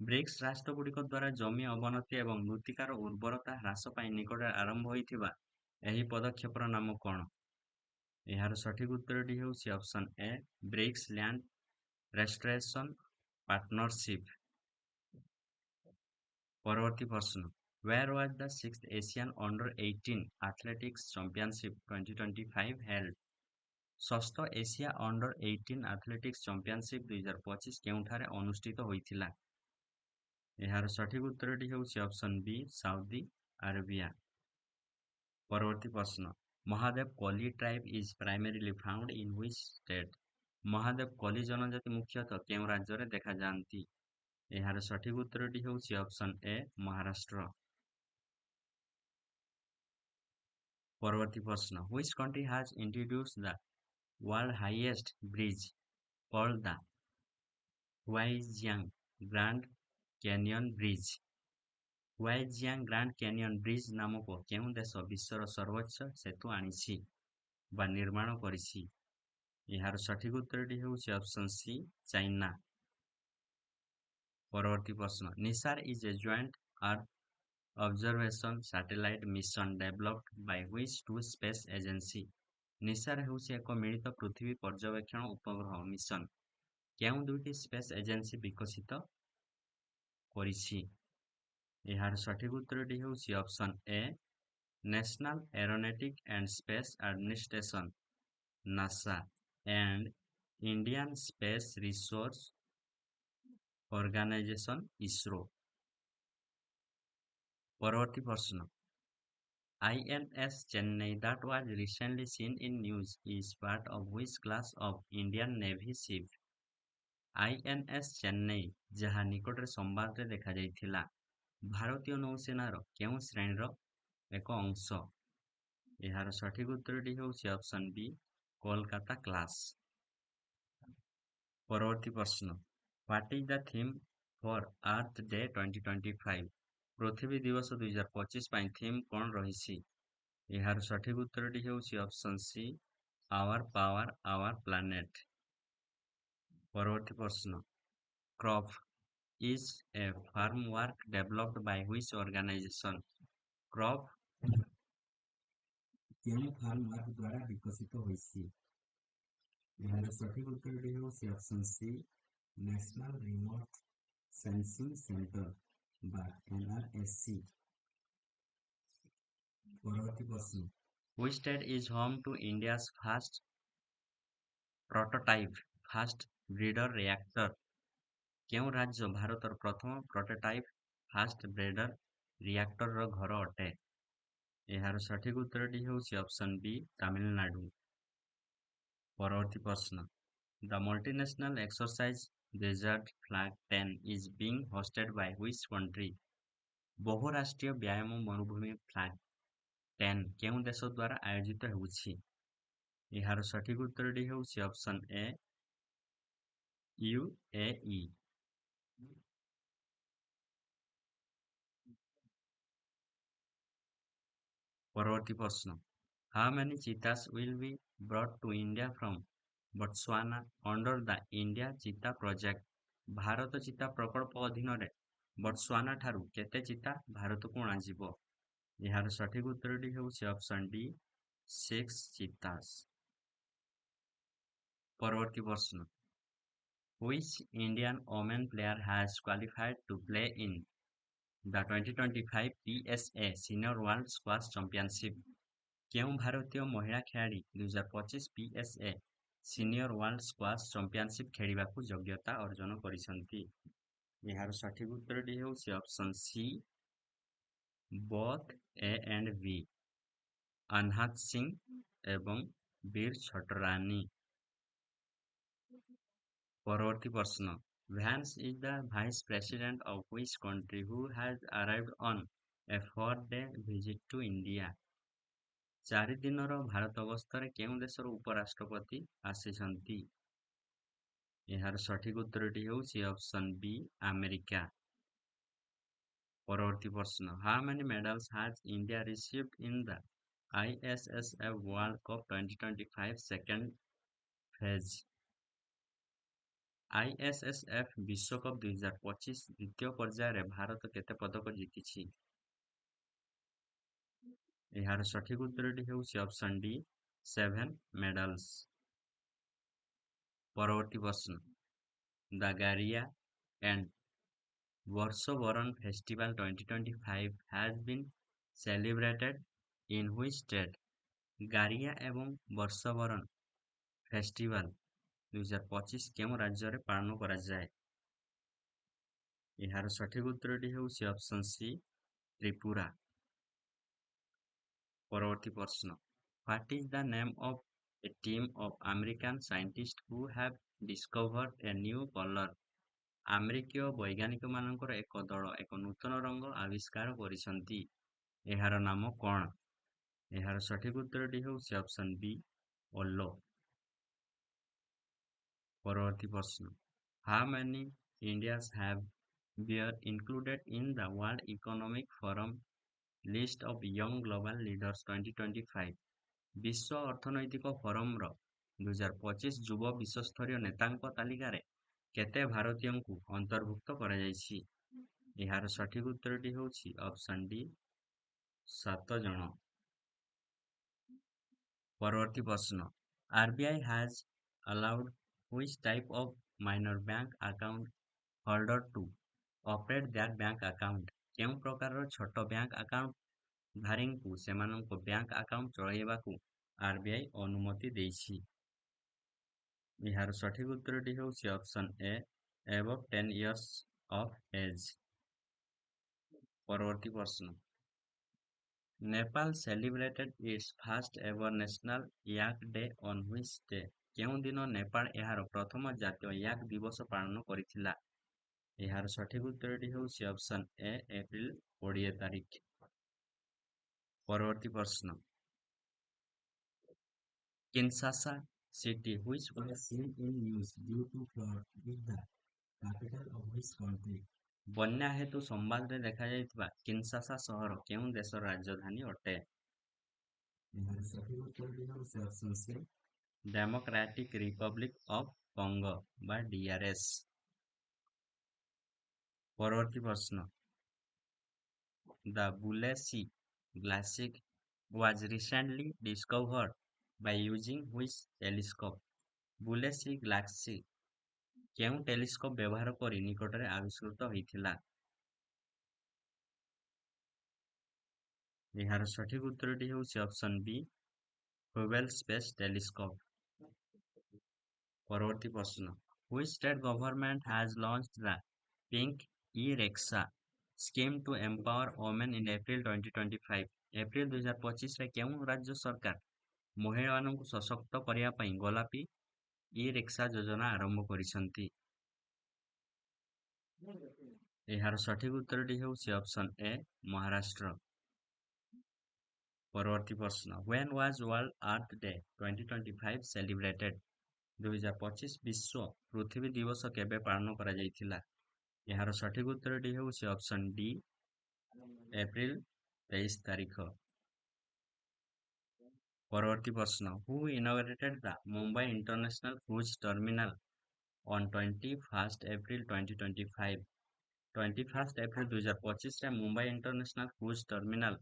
BRICS ରାଷ୍ଟ୍ରଗୁଡ଼ିକ ଦ୍ୱାରା ଜମି ଅବନତି ଏବଂ ମୃତ୍ତିକାର ଉର୍ବରତା ହ୍ରାସ ପାଇଁ ନିକଟରେ ଆରମ୍ଭ ହୋଇଥିବା ଏହି ପଦକ୍ଷେପର ନାମ କ'ଣ? ଏହାର ସଠିକ ଉତ୍ତରଟି ହେଉଛି option A BRICS land restoration partnership. ପରବର୍ତ୍ତୀ ପ୍ରଶ୍ନ Where was the 6th Asian Under-18 Athletics Championship 2025 held? ଷଷ୍ଠ ଏସିଆ ଅଣ୍ଡର-18 ଆଥଲେଟିକ୍ସ ଚାମ୍ପିଅନସିପ୍ 2025 କେଉଁଠାରେ ଅନୁଷ୍ଠିତ ହୋଇଥିଲା? ଏହାର ସଠିକ ଉତ୍ତରଟି ହେଉଛି ଅପସନ୍ ବି ସାଉଦି ଆରବିଆ। ପରବର୍ତ୍ତୀ ପ୍ରଶ୍ନ ମହାଦେବ କଲି tribe is primarily ଫାଉଣ୍ଡ in which state? Mahadev କଲି ଜନଜାତି ମୁଖ୍ୟତଃ କେଉଁ ରାଜ୍ୟରେ ଦେଖାଯାଆନ୍ତି? ଏହାର ସଠିକ ଉତ୍ତରଟି ହେଉଛି ଅପସନ୍ ଏ ମହାରାଷ୍ଟ୍ର। ପରବର୍ତ୍ତୀ ପ୍ରଶ୍ନ Which country has introduced the world highest bridge called the Huaijiang Grand Canyon Bridge? Huaijiang grand canyon bridge ନାମକ କେଉଁ ଦେଶ ବିଶ୍ୱର ସର୍ବୋଚ୍ଚ ସେତୁ ଆଣିଛି ବା ନିର୍ମାଣ କରିଛି? ଏହାର ସଠିକ ଉତ୍ତରଟି ହେଉଛି ଅପସନ୍ ସି ଚାଇନା। ପରବର୍ତ୍ତୀ ପ୍ରଶ୍ନ NISAR is a joint earth observation satellite mission developed by which two space agency? NISAR ହେଉଛି ଏକ ମିଳିତ ପୃଥିବୀ ପର୍ଯ୍ୟବେକ୍ଷଣ ଉପଗ୍ରହ ମିଶନ କେଉଁ ଦୁଇଟି ସ୍ପେସ୍ ଏଜେନ୍ସି ବିକଶିତ କରିଛି? ଏହାର ସଠିକ ଉତ୍ତରଟି ହେଉଛି option A national aeronautic and space administration NASA and Indian Space Research Organization ISRO। ପରବର୍ତ୍ତୀ ପ୍ରଶ୍ନ INS Chennai that was recently seen in news is part of which class of Indian Navy ship? INS Chennai ଯାହା ନିକଟରେ ସମ୍ବାଦରେ ଦେଖାଯାଇଥିଲା ଭାରତୀୟ ନୌସେନାର କେଉଁ ଶ୍ରେଣୀର ଏକ ଅଂଶ? ଏହାର ସଠିକ ଉତ୍ତରଟି ହେଉଛି ଅପସନ୍ ବି କୋଲକାତା କ୍ଲାସ୍। ପରବର୍ତ୍ତୀ ପ୍ରଶ୍ନ What is the theme for Earth Day 2025? ପୃଥିବୀ ଦିବସ 2025 ପାଇଁ ଥିମ୍ କ'ଣ ରହିଛି? ଏହାର ସଠିକ ଉତ୍ତରଟି ହେଉଛି option C Our Power Our Planet. ପରବର୍ତ୍ତୀ ପ୍ରଶ୍ନ CROP is a framework developed by which organization? CROP କେଉଁ framework ଦ୍ୱାରା ବିକଶିତ ହୋଇଛି? ଏହାର ସଠିକ ଉତ୍ତରଟି ହେଉଛି option C National Remote Sensing Centre ବା NRSC। ପରବର୍ତ୍ତୀ ପ୍ରଶ୍ନ Which state is home to India's first prototype fast breeder reactor? କେଉଁ ରାଜ୍ୟ ଭାରତର ପ୍ରଥମ ପ୍ରୋଟୋଟାଇପ୍ ଫାଷ୍ଟ ବ୍ରେଡର ରିଆକ୍ଟରର ଘର ଅଟେ? ଏହାର ସଠିକ ଉତ୍ତରଟି ହେଉଛି ଅପସନ୍ ବି ତାମିଲନାଡୁ। ପରବର୍ତ୍ତୀ ପ୍ରଶ୍ନ The multinational exercise Desert Flag 10 is being hosted by which country? ବହୁରାଷ୍ଟ୍ରୀୟ ବ୍ୟାୟାମ ମରୁଭୂମି ଫ୍ଲାଗ 10 କେଉଁ ଦେଶ ଦ୍ୱାରା ଆୟୋଜିତ ହେଉଛି? ଏହାର ସଠିକ ଉତ୍ତରଟି ହେଉଛି ଅପସନ୍ ଏ UAE। ପରବର୍ତ୍ତୀ ପ୍ରଶ୍ନ How many cheetahs will be brought to India from Botswana under the India Cheetah Project? Bharat ଚିତା ପ୍ରକଳ୍ପ ଅଧୀନରେ ବଟସ୍ୱାନା ଠାରୁ କେତେ ଚିତା ଭାରତକୁ ଅଣାଯିବ? ଏହାର ସଠିକ ଉତ୍ତରଟି ହେଉଛି ଅପସନ୍ ଡି 6 ଚିତାସ୍। ପରବର୍ତ୍ତୀ ପ୍ରଶ୍ନ Which Indian women player has qualified to play in the 2025 PSA Senior World Squash Championship? କେଉଁ ଭାରତୀୟ ମହିଳା ଖେଳାଳି 2025 PSA senior world squash championship ଖେଳିବାକୁ ଯୋଗ୍ୟତା ଅର୍ଜନ କରିଛନ୍ତି? ଏହାର ସଠିକ ଉତ୍ତରଟି ହେଉଛି option C both A and B Anahat Singh ଏବଂ ବୀର ଛୋଟରାନୀ। ପରବର୍ତ୍ତୀ ପ୍ରଶ୍ନ Vance is the vice president of which country who has arrived on a 4-day visit to India? 4 ଦିନର ଭାରତ ଗସ୍ତରେ କେଉଁ ଦେଶର ଉପରାଷ୍ଟ୍ରପତି ଆସିଛନ୍ତି? ଏହାର ସଠିକ ଉତ୍ତରଟି ହେଉଛି ଅପସନ୍ ବି ଆମେରିକା। ପରବର୍ତ୍ତୀ ପ୍ରଶ୍ନ How many medals has India received in the ISSF World Cup 2025 second phase? ISSF ବିଶ୍ୱକପ୍ 2025 ଦ୍ୱିତୀୟ ପର୍ଯ୍ୟାୟରେ ଭାରତ କେତେ ପଦକ ଜିତିଛି? ଏହାର ସଠିକ ଉତ୍ତରଟି ହେଉଛି ଅପସନ୍ ଡି 7 medals। ପରବର୍ତ୍ତୀ ପ୍ରଶ୍ନ The Garia and Varsovaran Festival 2025 has been celebrated in which state? ଗାରିଆ ଏବଂ ବର୍ଷବରଣ ଫେଷ୍ଟିଭାଲ 2025 କେଉଁ ରାଜ୍ୟରେ ପାଳନ କରାଯାଏ? ଏହାର ସଠିକ ଉତ୍ତରଟି ହେଉଛି ଅପସନ ସି ତ୍ରିପୁରା। ପରବର୍ତ୍ତୀ ପ୍ରଶ୍ନ What is the name of a team of American scientists who have discovered a new color? ଆମେରିକୀୟ ବୈଜ୍ଞାନିକମାନଙ୍କର ଏକ ଦଳ ଏକ ନୂତନ ରଙ୍ଗ ଆବିଷ୍କାର କରିଛନ୍ତି। ଏହାର ନାମ କ'ଣ? ଏହାର ସଠିକ ଉତ୍ତରଟି ହେଉଛି ଅପସନ ବି ୟେଲୋ। ପରବର୍ତ୍ତୀ ପ୍ରଶ୍ନ How many Indias have were included in the World Economic Forum list of young global leaders 2025? ବିଶ୍ୱ ଅର୍ଥନୈତିକ ଫୋରମର 2025 ଯୁବ ବିଶ୍ୱସ୍ତରୀୟ ନେତାଙ୍କ ତାଲିକାରେ କେତେ ଭାରତୀୟଙ୍କୁ ଅନ୍ତର୍ଭୁକ୍ତ କରାଯାଇଛି? ଏହାର ସଠିକ ଉତ୍ତରଟି ହେଉଛି ଅପସନ ଡି 7 ଜଣ। ପରବର୍ତ୍ତୀ ପ୍ରଶ୍ନ RBI has allowed which type of minor bank account holder to operate their bank account? କେଉଁ ପ୍ରକାରର ଛୋଟ ବ୍ୟାଙ୍କ ଆକାଉଣ୍ଟ ଧାରୀଙ୍କୁ ସେମାନଙ୍କ ବ୍ୟାଙ୍କ ଆକାଉଣ୍ଟ ଚଳାଇବାକୁ RBI ଅନୁମତି ଦେଇଛି? ଏହାର ସଠିକ ଉତ୍ତରଟି ହେଉଛି option A above 10 years of age। ପରବର୍ତ୍ତୀ ପ୍ରଶ୍ନ Nepal celebrated its first ever national yak day on which day? କେଉଁ ଦିନ ନେପାଳ ଏହାର ପ୍ରଥମ ଜାତୀୟ ୟାକ୍ ଦିବସ ପାଳନ କରିଥିଲା? ଏହାର ସଠିକ ଉତ୍ତରଟି ହେଉଛି ଅପସନ ଏ ଏପ୍ରିଲ 20 ତାରିଖ। ପରବର୍ତ୍ତୀ ପ୍ରଶ୍ନ Kinshasa city which was seen in news due to flood is the capital of which country? ବନ୍ୟା ହେତୁ ସମ୍ବାଦରେ ଦେଖାଯାଇଥିବା କିନଶାସା ସହର କେଉଁ ଦେଶର ରାଜଧାନୀ ଅଟେ? ଏହାର ସଠିକ ଉତ୍ତରଟି ହେଉଛି option C democratic republic of Congo ବା DRS। ପରବର୍ତ୍ତୀ ପ୍ରଶ୍ନ The Bulle Sea Glacier was recently discovered by using which telescope? ବୁଲେ ସି ଗ୍ଲାକ୍ସି କେଉଁ ଟେଲିସ୍କୋପ ବ୍ୟବହାର କରି ନିକଟରେ ଆବିଷ୍କୃତ ହୋଇଥିଲା? ଏହାର ସଠିକ ଉତ୍ତରଟି ହେଉଛି ଅପସନ ବି ହୁବେଲ ସ୍ପେସ୍ ଟେଲିସ୍କୋପ। ପରବର୍ତ୍ତୀ ପ୍ରଶ୍ନ Which state government has launched the Pink E-Rickshaw scheme to empower women in April 2025? April 2025ରେ କେଉଁ ରାଜ୍ୟ ସରକାର ମହିଳାମାନଙ୍କୁ ସଶକ୍ତ କରିବା ପାଇଁ ଗୋଲାପୀ ଇ-ରିକ୍ସା ଯୋଜନା ଆରମ୍ଭ କରିଛନ୍ତି? ଏହାର ସଠିକ ଉତ୍ତରଟି ହେଉଛି ଅପସନ ଏ ମହାରାଷ୍ଟ୍ର। ପରବର୍ତ୍ତୀ ପ୍ରଶ୍ନ When was World Earth Day 2025 celebrated? 2025 ବିଶ୍ୱ ପୃଥିବୀ ଦିବସ କେବେ ପାଳନ କରାଯାଇଥିଲା? ଏହାର ସଠିକ ଉତ୍ତରଟି ହେଉଛି ଅପସନ ଡି ଏପ୍ରିଲ 23 ତାରିଖ। ପରବର୍ତ୍ତୀ ପ୍ରଶ୍ନ Who inaugurated the Mumbai International Cruise Terminal on 21st April 2025? 21 April 2025ରେ ମୁମ୍ବାଇ ଇଣ୍ଟରନ୍ୟାସନାଲ କ୍ରୁଜ ଟର୍ମିନାଲ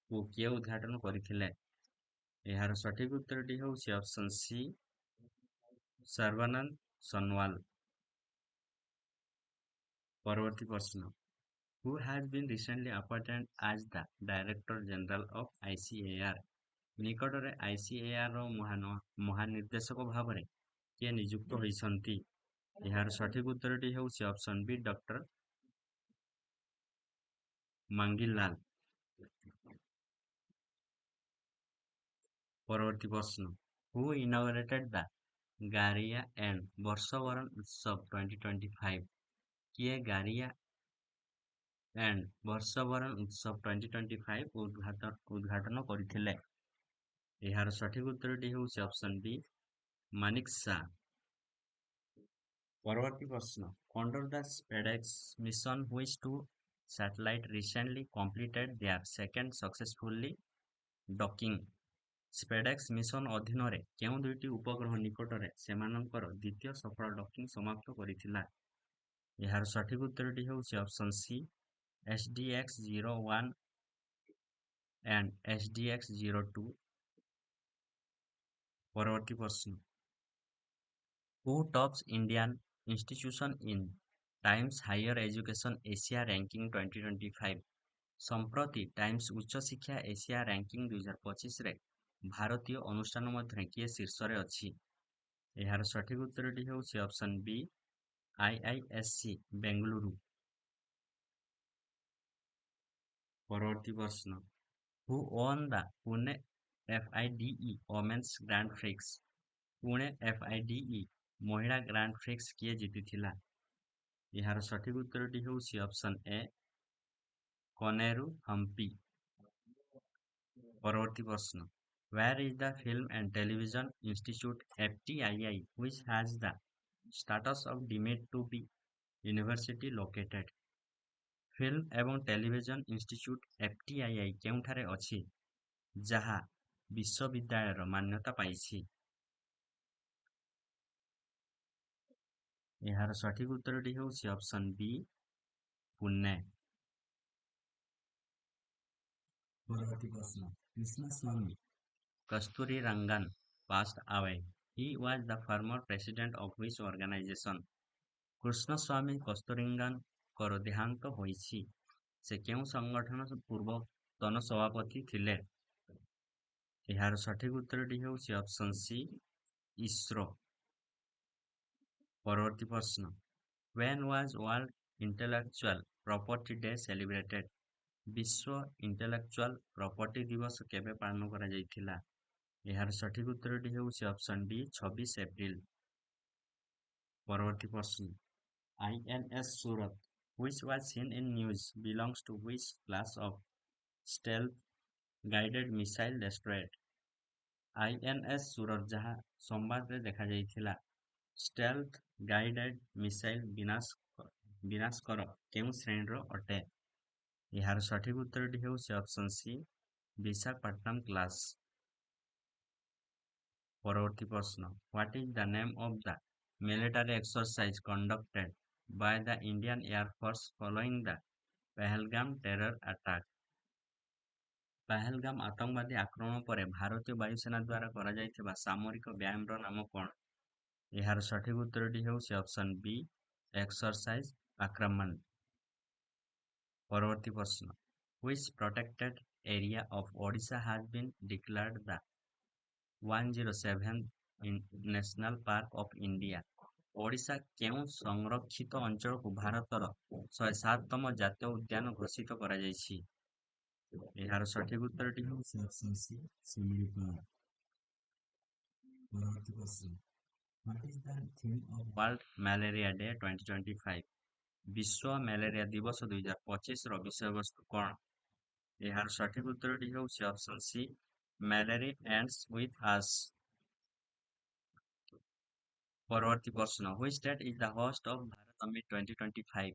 କୁ କିଏ ଉଦ୍ଘାଟନ କରିଥିଲେ? ଏହାର ସଠିକ ଉତ୍ତରଟି ହେଉଛି ଅପସନ ସି ସର୍ବାନନ୍ଦ ସୋନୱାଲ। ପରବର୍ତ୍ତୀ ପ୍ରଶ୍ନ Who has been recently appointed as the Director General of ICAR? ନିକଟରେ ICAR ର ମହାନିର୍ଦ୍ଦେଶକ ଭାବରେ କିଏ ନିଯୁକ୍ତ ହୋଇଛନ୍ତି? ଏହାର ସଠିକ ଉତ୍ତରଟି ହେଉଛି ଅପସନ ବି ଡକ୍ଟର ମାଙ୍ଗିଲାଲ। ପରବର୍ତ୍ତୀ ପ୍ରଶ୍ନ Who inaugurated the ଗାରିଆ and ବର୍ଷବରଣ ଉତ୍ସବ 2025? କିଏ ଗାରିଆ and ବର୍ଷବରଣ ଉତ୍ସବ 2025 ଉଦ୍ଘାଟନ କରିଥିଲେ? ଏହାର ସଠିକ ଉତ୍ତରଟି ହେଉଛି ଅପସନ ବି ମାନିକ ସା। ପରବର୍ତ୍ତୀ ପ୍ରଶ୍ନ Under the SpaceX mission which two satellites recently completed their second successfully docking? SpaDeX mission ଅଧୀନରେ କେଉଁ ଦୁଇଟି ଉପଗ୍ରହ ନିକଟରେ ସେମାନଙ୍କର ଦ୍ୱିତୀୟ ସଫଳ ଡକିଂ ସମାପ୍ତ କରିଥିଲା? ଏହାର ସଠିକ ଉତ୍ତରଟି ହେଉଛି option C SDX-01 and SDX-02। ପରବର୍ତ୍ତୀ ପ୍ରଶ୍ନ Who tops Indian institution in Times Higher Education Asia ranking 2025 संप्रति टाइम्स उच्च शिक्षा एशिया रैंकिंग 2025 ରେ ଭାରତୀୟ ଅନୁଷ୍ଠାନ ମଧ୍ୟରେ କିଏ ଶୀର୍ଷରେ ଅଛି? ଏହାର ସଠିକ ଉତ୍ତରଟି ହେଉଛି ଅପସନ୍ ବି ଆଇଆଇଏସ୍ସି ବେଙ୍ଗାଲୁରୁ। ପରବର୍ତ୍ତୀ ପ୍ରଶ୍ନ who won the Pune FIDE women's grand prix? Pune FIDE ମହିଳା ଗ୍ରାଣ୍ଡ ପ୍ରିକ୍ସ କିଏ ଜିତିଥିଲା? ଏହାର ସଠିକ ଉତ୍ତରଟି ହେଉଛି ଅପସନ୍ ଏ କନେରୁ ହମ୍ପି। ପରବର୍ତ୍ତୀ ପ୍ରଶ୍ନ Where is the Film and Television Institute FTII which has the status of deemed to be university located? Film ଏବଂ ଟେଲିଭିଜନ ଇନଷ୍ଟିଚ୍ୟୁଟ୍ FTII କେଉଁଠାରେ ଅଛି ଯାହା ବିଶ୍ୱବିଦ୍ୟାଳୟର ମାନ୍ୟତା ପାଇଛି? ଏହାର ସଠିକ ଉତ୍ତରଟି ହେଉଛି ଅପସନ୍ ବି ପୁନେ। ପରବର୍ତ୍ତୀ ପ୍ରଶ୍ନ କୃଷ୍ଣସ୍ୱାମୀ କସ୍ତୁରୀ Rangan passed away. He was the former president of which organization? Krishnaswamy କସ୍ତୁରୀରଙ୍ଗନ୍ଙ୍କର ଦେହାନ୍ତ ହୋଇଛି। ସେ କେଉଁ ସଂଗଠନର ପୂର୍ବତନ ସଭାପତି ଥିଲେ? ଏହାର ସଠିକ ଉତ୍ତରଟି ହେଉଛି ଅପସନ୍ ସି ଇସ୍ରୋ। ପରବର୍ତ୍ତୀ ପ୍ରଶ୍ନ When was World Intellectual Property Day celebrated? ବିଶ୍ୱ ଇଣ୍ଟେଲେକ୍ଚୁଆଲ ପ୍ରପର୍ଟି ଦିବସ କେବେ ପାଳନ କରାଯାଇଥିଲା? ଏହାର ସଠିକ ଉତ୍ତରଟି ହେଉଛି ଅପସନ୍ ଡି 26 ଏପ୍ରିଲ। ପରବର୍ତ୍ତୀ ପ୍ରଶ୍ନ INS Surat which was seen in news belongs to which class of stealth guided missile destroyer? INS Surat ଯାହା ସମ୍ବାଦରେ ଦେଖାଯାଇଥିଲା stealth guided missile ବିନାଶକର କେଉଁ ଶ୍ରେଣୀର ଅଟେ? ଏହାର ସଠିକ ଉତ୍ତରଟି ହେଉଛି ଅପସନ୍ ସି ବିଶାଖାପଟ୍ଟନମ କ୍ଲାସ୍। ପରବର୍ତ୍ତୀ ପ୍ରଶ୍ନ What is the name of the military exercise conducted by the Indian Air Force following the Pahalgam terror attack? ପାହେଲଗାମ ଆତଙ୍କବାଦୀ ଆକ୍ରମଣ ପରେ ଭାରତୀୟ ବାୟୁସେନା ଦ୍ୱାରା କରାଯାଇଥିବା ସାମରିକ ବ୍ୟାୟାମର ନାମ କ'ଣ? ଏହାର ସଠିକ ଉତ୍ତରଟି ହେଉଛି ଅପସନ୍ ବି ଏକ୍ସରସାଇଜ ଆକ୍ରମଣ। ପରବର୍ତ୍ତୀ ପ୍ରଶ୍ନ Which protected area of Odisha has been declared the 107th National Park of India? Odisha କେଉଁ ସଂରକ୍ଷିତ ଅଞ୍ଚଳକୁ ଭାରତର 107ତମ ଜାତୀୟ ଉଦ୍ୟାନ ଘୋଷିତ କରାଯାଇଛି? ଏହାର ସଠିକ ଉତ୍ତରଟି ହେଉଛି ଅପସନ୍ ସି ଶିମିଳିପାଳ। ପରବର୍ତ୍ତୀ ପ୍ରଶ୍ନ What is the theme of World Malaria Day 2025? ବିଶ୍ୱ ମ୍ୟାଲେରିଆ ଦିବସ 2025ର ବିଷୟବସ୍ତୁ କ'ଣ? ଏହାର ସଠିକ ଉତ୍ତରଟି ହେଉଛି option C malaria ends with ଆସ୍। ପରବର୍ତ୍ତୀ ପ୍ରଶ୍ନ Which state is the host of Bharat Summit 2025?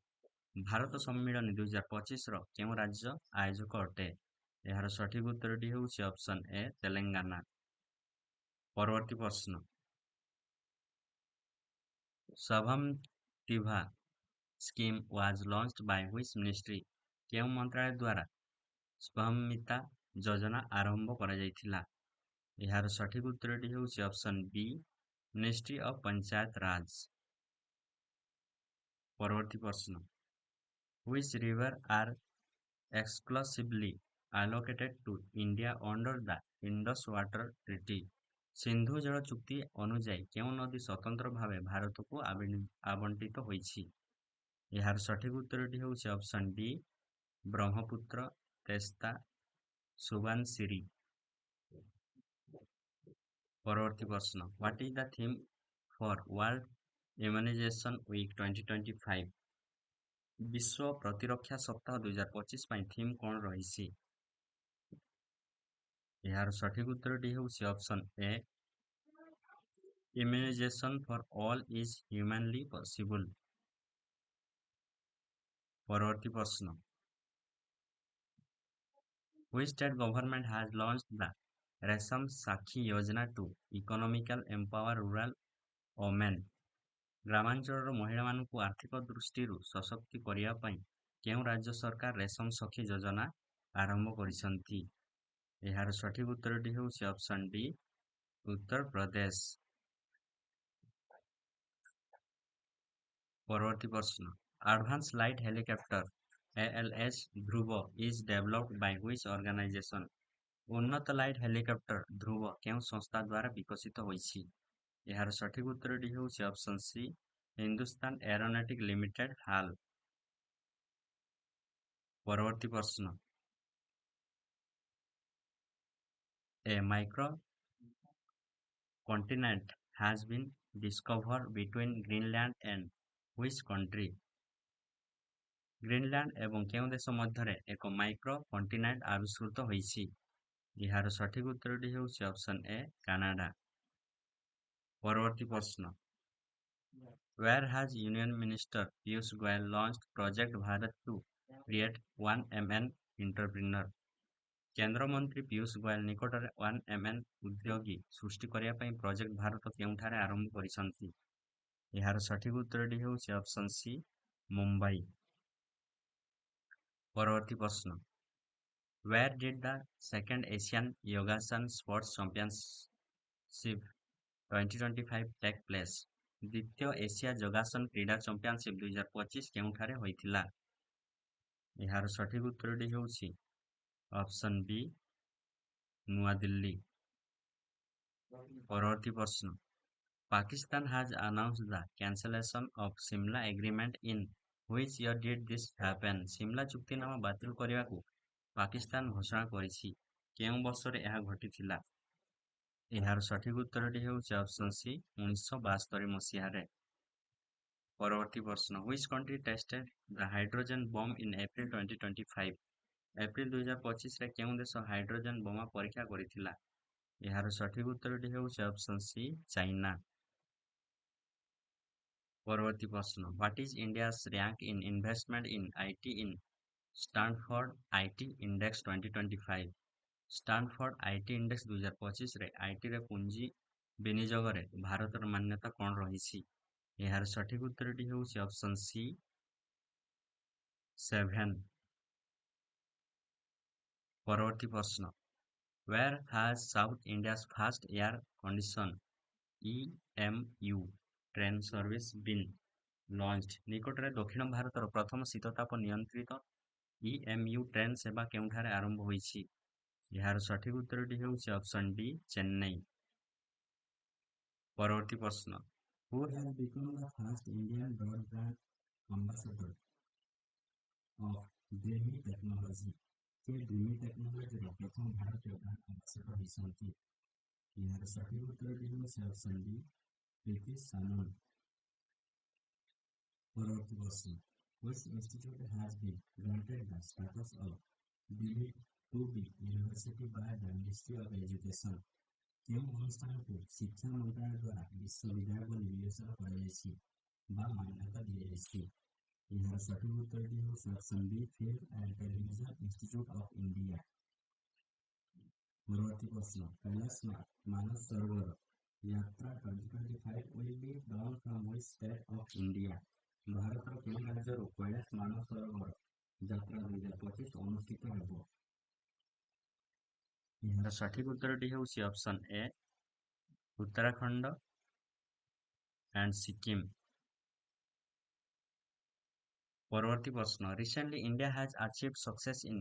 Bharat ସମ୍ମିଳନୀ 2025ର କେଉଁ ରାଜ୍ୟ ଆୟୋଜକ ଅଟେ? ଏହାର ସଠିକ ଉତ୍ତରଟି ହେଉଛି ଅପସନ୍ ଏ ତେଲେଙ୍ଗାନା। ପରବର୍ତ୍ତୀ ପ୍ରଶ୍ନ ଶଭମ୍ scheme was launched by which ministry? କେଉଁ ମନ୍ତ୍ରାଳୟ ଦ୍ୱାରା ସ୍ୱୟଂମିତା ଯୋଜନା ଆରମ୍ଭ କରାଯାଇଥିଲା? ଏହାର ସଠିକ ଉତ୍ତରଟି ହେଉଛି option B ministry of Panchayat Raj. ପରବର୍ତ୍ତୀ ପ୍ରଶ୍ନ Which river are exclusively allocated to India under the Indus Water Treaty? Sindhu ଜଳ ଚୁକ୍ତି ଅନୁଯାୟୀ କେଉଁ ନଦୀ ସ୍ୱତନ୍ତ୍ର ଭାବେ ଭାରତକୁ ଆବଣ୍ଟିତ ହୋଇଛି? ଏହାର ସଠିକ ଉତ୍ତରଟି ହେଉଛି ଅପସନ୍ ଡି ବ୍ରହ୍ମପୁତ୍ର ତେସ୍ତା ସୁବାନସିରି। ପରବର୍ତ୍ତୀ ପ୍ରଶ୍ନ What is the theme for World Immunization Week 2025? ବିଶ୍ୱ ପ୍ରତିରକ୍ଷା ସପ୍ତାହ 2025 ପାଇଁ ଥିମ୍ କ'ଣ ରହିଛି? ଏହାର ସଠିକ ଉତ୍ତରଟି ହେଉଛି option A Immunization for all is humanly possible। ପରବର୍ତ୍ତୀ ପ୍ରଶ୍ନ Which state government has launched the Resam Sakhi Yojana to economically empower rural women? ଗ୍ରାମାଞ୍ଚଳର ମହିଳାମାନଙ୍କୁ ଆର୍ଥିକ ଦୃଷ୍ଟିରୁ ସଶକ୍ତି କରିବା ପାଇଁ କେଉଁ ରାଜ୍ୟ ସରକାର ରେଶମ ସଖୀ ଯୋଜନା ଆରମ୍ଭ କରିଛନ୍ତି? ଏହାର ସଠିକ ଉତ୍ତରଟି ହେଉଛି ଅପସନ୍ ଡି ଉତ୍ତର ପ୍ରଦେଶ। ପରବର୍ତ୍ତୀ ପ୍ରଶ୍ନ Advanced Light Helicopter ALS Dhruv is developed by which organization? ଉନ୍ନତ ଲାଇଟ୍ ହେଲିକପ୍ଟର ଧ୍ରୁବ କେଉଁ ସଂସ୍ଥା ଦ୍ୱାରା ବିକଶିତ ହୋଇଛି? ଏହାର ସଠିକ ଉତ୍ତରଟି ହେଉଛି option C Hindustan aeronautic limited HAL. ପରବର୍ତ୍ତୀ ପ୍ରଶ୍ନ a micro continent has been discovered between Greenland and which country? Greenland ଏବଂ କେଉଁ ଦେଶ ମଧ୍ୟରେ ଏକ ମାଇକ୍ରୋ କଣ୍ଟିନେଣ୍ଟ ଆବିଷ୍କୃତ ହୋଇଛି? ଏହାର ସଠିକ ଉତ୍ତରଟି ହେଉଛି ଅପସନ୍ ଏ କାନାଡା। ପରବର୍ତ୍ତୀ ପ୍ରଶ୍ନ Where has Union Minister Piyush Goyal launched Project Bharat to create 1MN entrepreneur? କେନ୍ଦ୍ରମନ୍ତ୍ରୀ ପୀୟୁଷ ଗୋୟଲ ନିକଟରେ 1MN ଉଦ୍ୟୋଗୀ ସୃଷ୍ଟି କରିବା ପାଇଁ ପ୍ରୋଜେକ୍ଟ ଭାରତ କେଉଁଠାରେ ଆରମ୍ଭ କରିଛନ୍ତି? ଏହାର ସଠିକ ଉତ୍ତରଟି ହେଉଛି ଅପସନ୍ ସି ମୁମ୍ବାଇ। ପରବର୍ତ୍ତୀ ପ୍ରଶ୍ନ Where did the second Asian Yogasan Sports Championship 2025 take place? ଦ୍ୱିତୀୟ ଏସିଆ ଯୋଗାସନ କ୍ରୀଡ଼ା ଚାମ୍ପିଅନସିପ୍ 2025 କେଉଁଠାରେ ହୋଇଥିଲା? ଏହାର ସଠିକ ଉତ୍ତରଟି ହେଉଛି ଅପସନ୍ ବି ନୂଆଦିଲ୍ଲୀ। ପରବର୍ତ୍ତୀ ପ୍ରଶ୍ନ Pakistan has announced the cancellation of Simla Agreement in which year did this happen? Shimla ଚୁକ୍ତିନାମା ବାତିଲ କରିବାକୁ ପାକିସ୍ତାନ ଘୋଷଣା କରିଛି। କେଉଁ ବର୍ଷରେ ଏହା ଘଟିଥିଲା? ଏହାର ସଠିକ ଉତ୍ତରଟି ହେଉଛି ଅପସନ୍ ସି 1972 ମସିହାରେ। ପରବର୍ତ୍ତୀ ପ୍ରଶ୍ନ Which country tested the hydrogen bomb in April 2025? April 2025ରେ କେଉଁ ଦେଶ ହାଇଡ୍ରୋଜେନ ବୋମା ପରୀକ୍ଷା କରିଥିଲା? ଏହାର ସଠିକ ଉତ୍ତରଟି ହେଉଛି ଅପସନ୍ ସି ଚାଇନା। ପରବର୍ତ୍ତୀ ପ୍ରଶ୍ନ What is India's rank in investment in IT in Stanford IT Index 2025? Stanford IT index 2025ରେ ଆଇଟିରେ ପୁଞ୍ଜି ବିନିଯୋଗରେ ଭାରତର ମାନ୍ୟତା କ'ଣ ରହିଛି? ଏହାର ସଠିକ ଉତ୍ତରଟି ହେଉଛି ଅପସନ୍ ସି 7। ପରବର୍ତ୍ତୀ ପ୍ରଶ୍ନ Where has South India's first air conditioned EMU train service been launched? ନିକଟରେ ଦକ୍ଷିଣ ଭାରତର ପ୍ରଥମ ଶୀତତାପ ନିୟନ୍ତ୍ରିତ EMU ଟ୍ରେନ୍ ସେବା କେଉଁଠାରେ ଆରମ୍ଭ ହୋଇଛି? ଏହାର ସଠିକ ଉତ୍ତରଟି ହେଉଛି ଅପସନ୍ ଡି ଚେନ୍ନାଇ। ପରବର୍ତ୍ତୀ ପ୍ରଶ୍ନ Who has become the first Indian broadband ambassador of Dreamy Technology? ସେ Dreamy Technologyର ପ୍ରଥମ ଭାରତୀୟ ବ୍ରାଣ୍ଡ ଆମ୍ବାସାଡର ହୋଇଛନ୍ତି। ଏହାର ସଠିକ ଉତ୍ତରଟି ହେଉଛି ଅପସନ୍ ଡି ପ୍ରୀତି ସାନନ। ପରବର୍ତ୍ତୀ ପ୍ରଶ୍ନ Which institute has been granted the status of deemed to be university by the Ministry of Education? କେଉଁ ଅନୁଷ୍ଠାନକୁ ଶିକ୍ଷା ମନ୍ତ୍ରଣାଳୟ ଦ୍ୱାରା ବିଶ୍ୱବିଦ୍ୟାଳୟ ବୋଲି ବିବେଚନା କରାଯାଇଛି ବା ମାନ୍ୟତା ଦିଆଯାଇଛି? ଏହାର ସଠିକ ଉତ୍ତରଟି ହେଉଛି option B film and television institute of India. ପରବର୍ତ୍ତୀ ପ୍ରଶ୍ନ କୈଳାସ ମାନସ ସରୋବର ଯାତ୍ରା 2025 will be done from which state of India? ଭାରତର କେଉଁ ରାଜ୍ୟରୁ କୈଳାସ ମାନସ ସରୋବର ଯାତ୍ରା 2025 ଅନୁଷ୍ଠିତ ହେବ? ଏହାର ସଠିକ ଉତ୍ତରଟି ହେଉଛି option A Uttarakhand and Sikkim. ପରବର୍ତ୍ତୀ ପ୍ରଶ୍ନ Recently India has achieved success in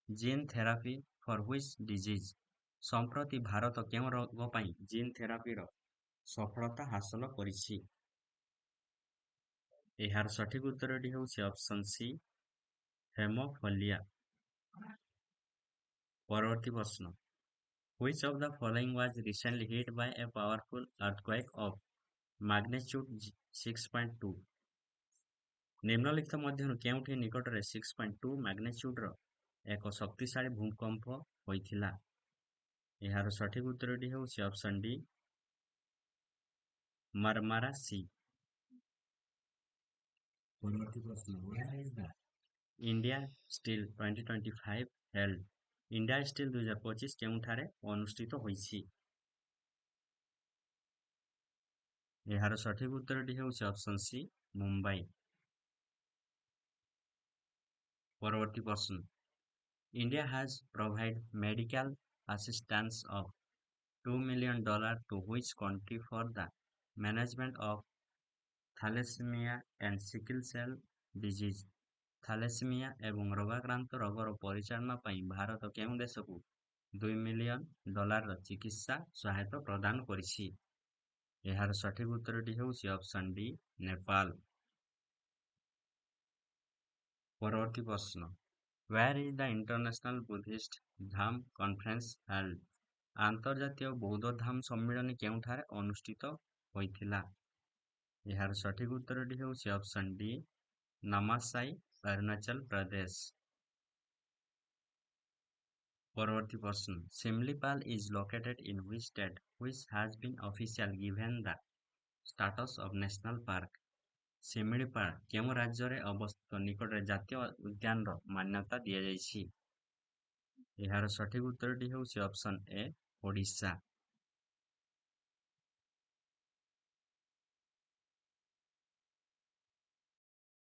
gene therapy for which disease? ସମ୍ପ୍ରତି ଭାରତ କେଉଁ ରୋଗ ପାଇଁ ଜିନ୍ ଥେରାପିର ସଫଳତା ହାସଲ କରିଛି? ଏହାର ସଠିକ ଉତ୍ତରଟି ହେଉଛି ଅପସନ୍ ସି ହେମୋଫିଲିଆ। ପରବର୍ତ୍ତୀ ପ୍ରଶ୍ନ Which of the following was recently hit by a powerful earthquake of magnitude 6.2? ନିମ୍ନଲିଖିତ ମଧ୍ୟରୁ କେଉଁଠି ନିକଟରେ 6.2 ମ୍ୟାଗ୍ନିଚ୍ୟୁଡର ଏକ ଶକ୍ତିଶାଳୀ ଭୂକମ୍ପ ହୋଇଥିଲା? ଏହାର ସଠିକ ଉତ୍ତରଟି ହେଉଛି ଅପସନ୍ ଡି ମାରମାରା ସି। ପରବର୍ତ୍ତୀ ପ୍ରଶ୍ନ Where is the India Steel 2025 held? India steel 2025 କେଉଁଠାରେ ଅନୁଷ୍ଠିତ ହୋଇଛି? ଏହାର ସଠିକ ଉତ୍ତରଟି ହେଉଛି ଅପସନ୍ ସି ମୁମ୍ବାଇ। ପରବର୍ତ୍ତୀ ପ୍ରଶ୍ନ India has provided medical assistance of $2 million to which country for the management of thalassaemia and sickle cell disease. Thalassaemia ଏବଂ ରୋଗାକ୍ରାନ୍ତ ରୋଗର ପରିଚାଳନା ପାଇଁ ଭାରତ କେଉଁ ଦେଶକୁ $2 ମିଲିୟନ ଚିକିତ୍ସା ସହାୟତା ପ୍ରଦାନ କରିଛି? ଏହାର ସଠିକ ଉତ୍ତରଟି ହେଉଛି ଅପସନ୍ ଡି, ନେପାଳ। ପରବର୍ତ୍ତୀ ପ୍ରଶ୍ନ, Where is the International Buddhist Dham Conference held? ଆନ୍ତର୍ଜାତୀୟ ବୌଦ୍ଧ ଧାମ ସମ୍ମିଳନୀ କେଉଁଠାରେ ଅନୁଷ୍ଠିତ ହୋଇଥିଲା? ଏହାର ସଠିକ ଉତ୍ତରଟି ହେଉଛି ଅପସନ୍ ଡି, ନାମାସାଇ, ଅରୁଣାଚଳ ପ୍ରଦେଶ। ପରବର୍ତ୍ତୀ ପ୍ରଶ୍ନ, Simlipal is located in which state which has been officially given the status of national park? Similipal କେଉଁ ରାଜ୍ୟରେ ଅବସ୍ଥିତ ନିକଟରେ ଜାତୀୟ ଉଦ୍ୟାନର ମାନ୍ୟତା ଦିଆଯାଇଛି? ଏହାର ସଠିକ ଉତ୍ତରଟି ହେଉଛି ଅପସନ୍ ଏ, ଓଡ଼ିଶା।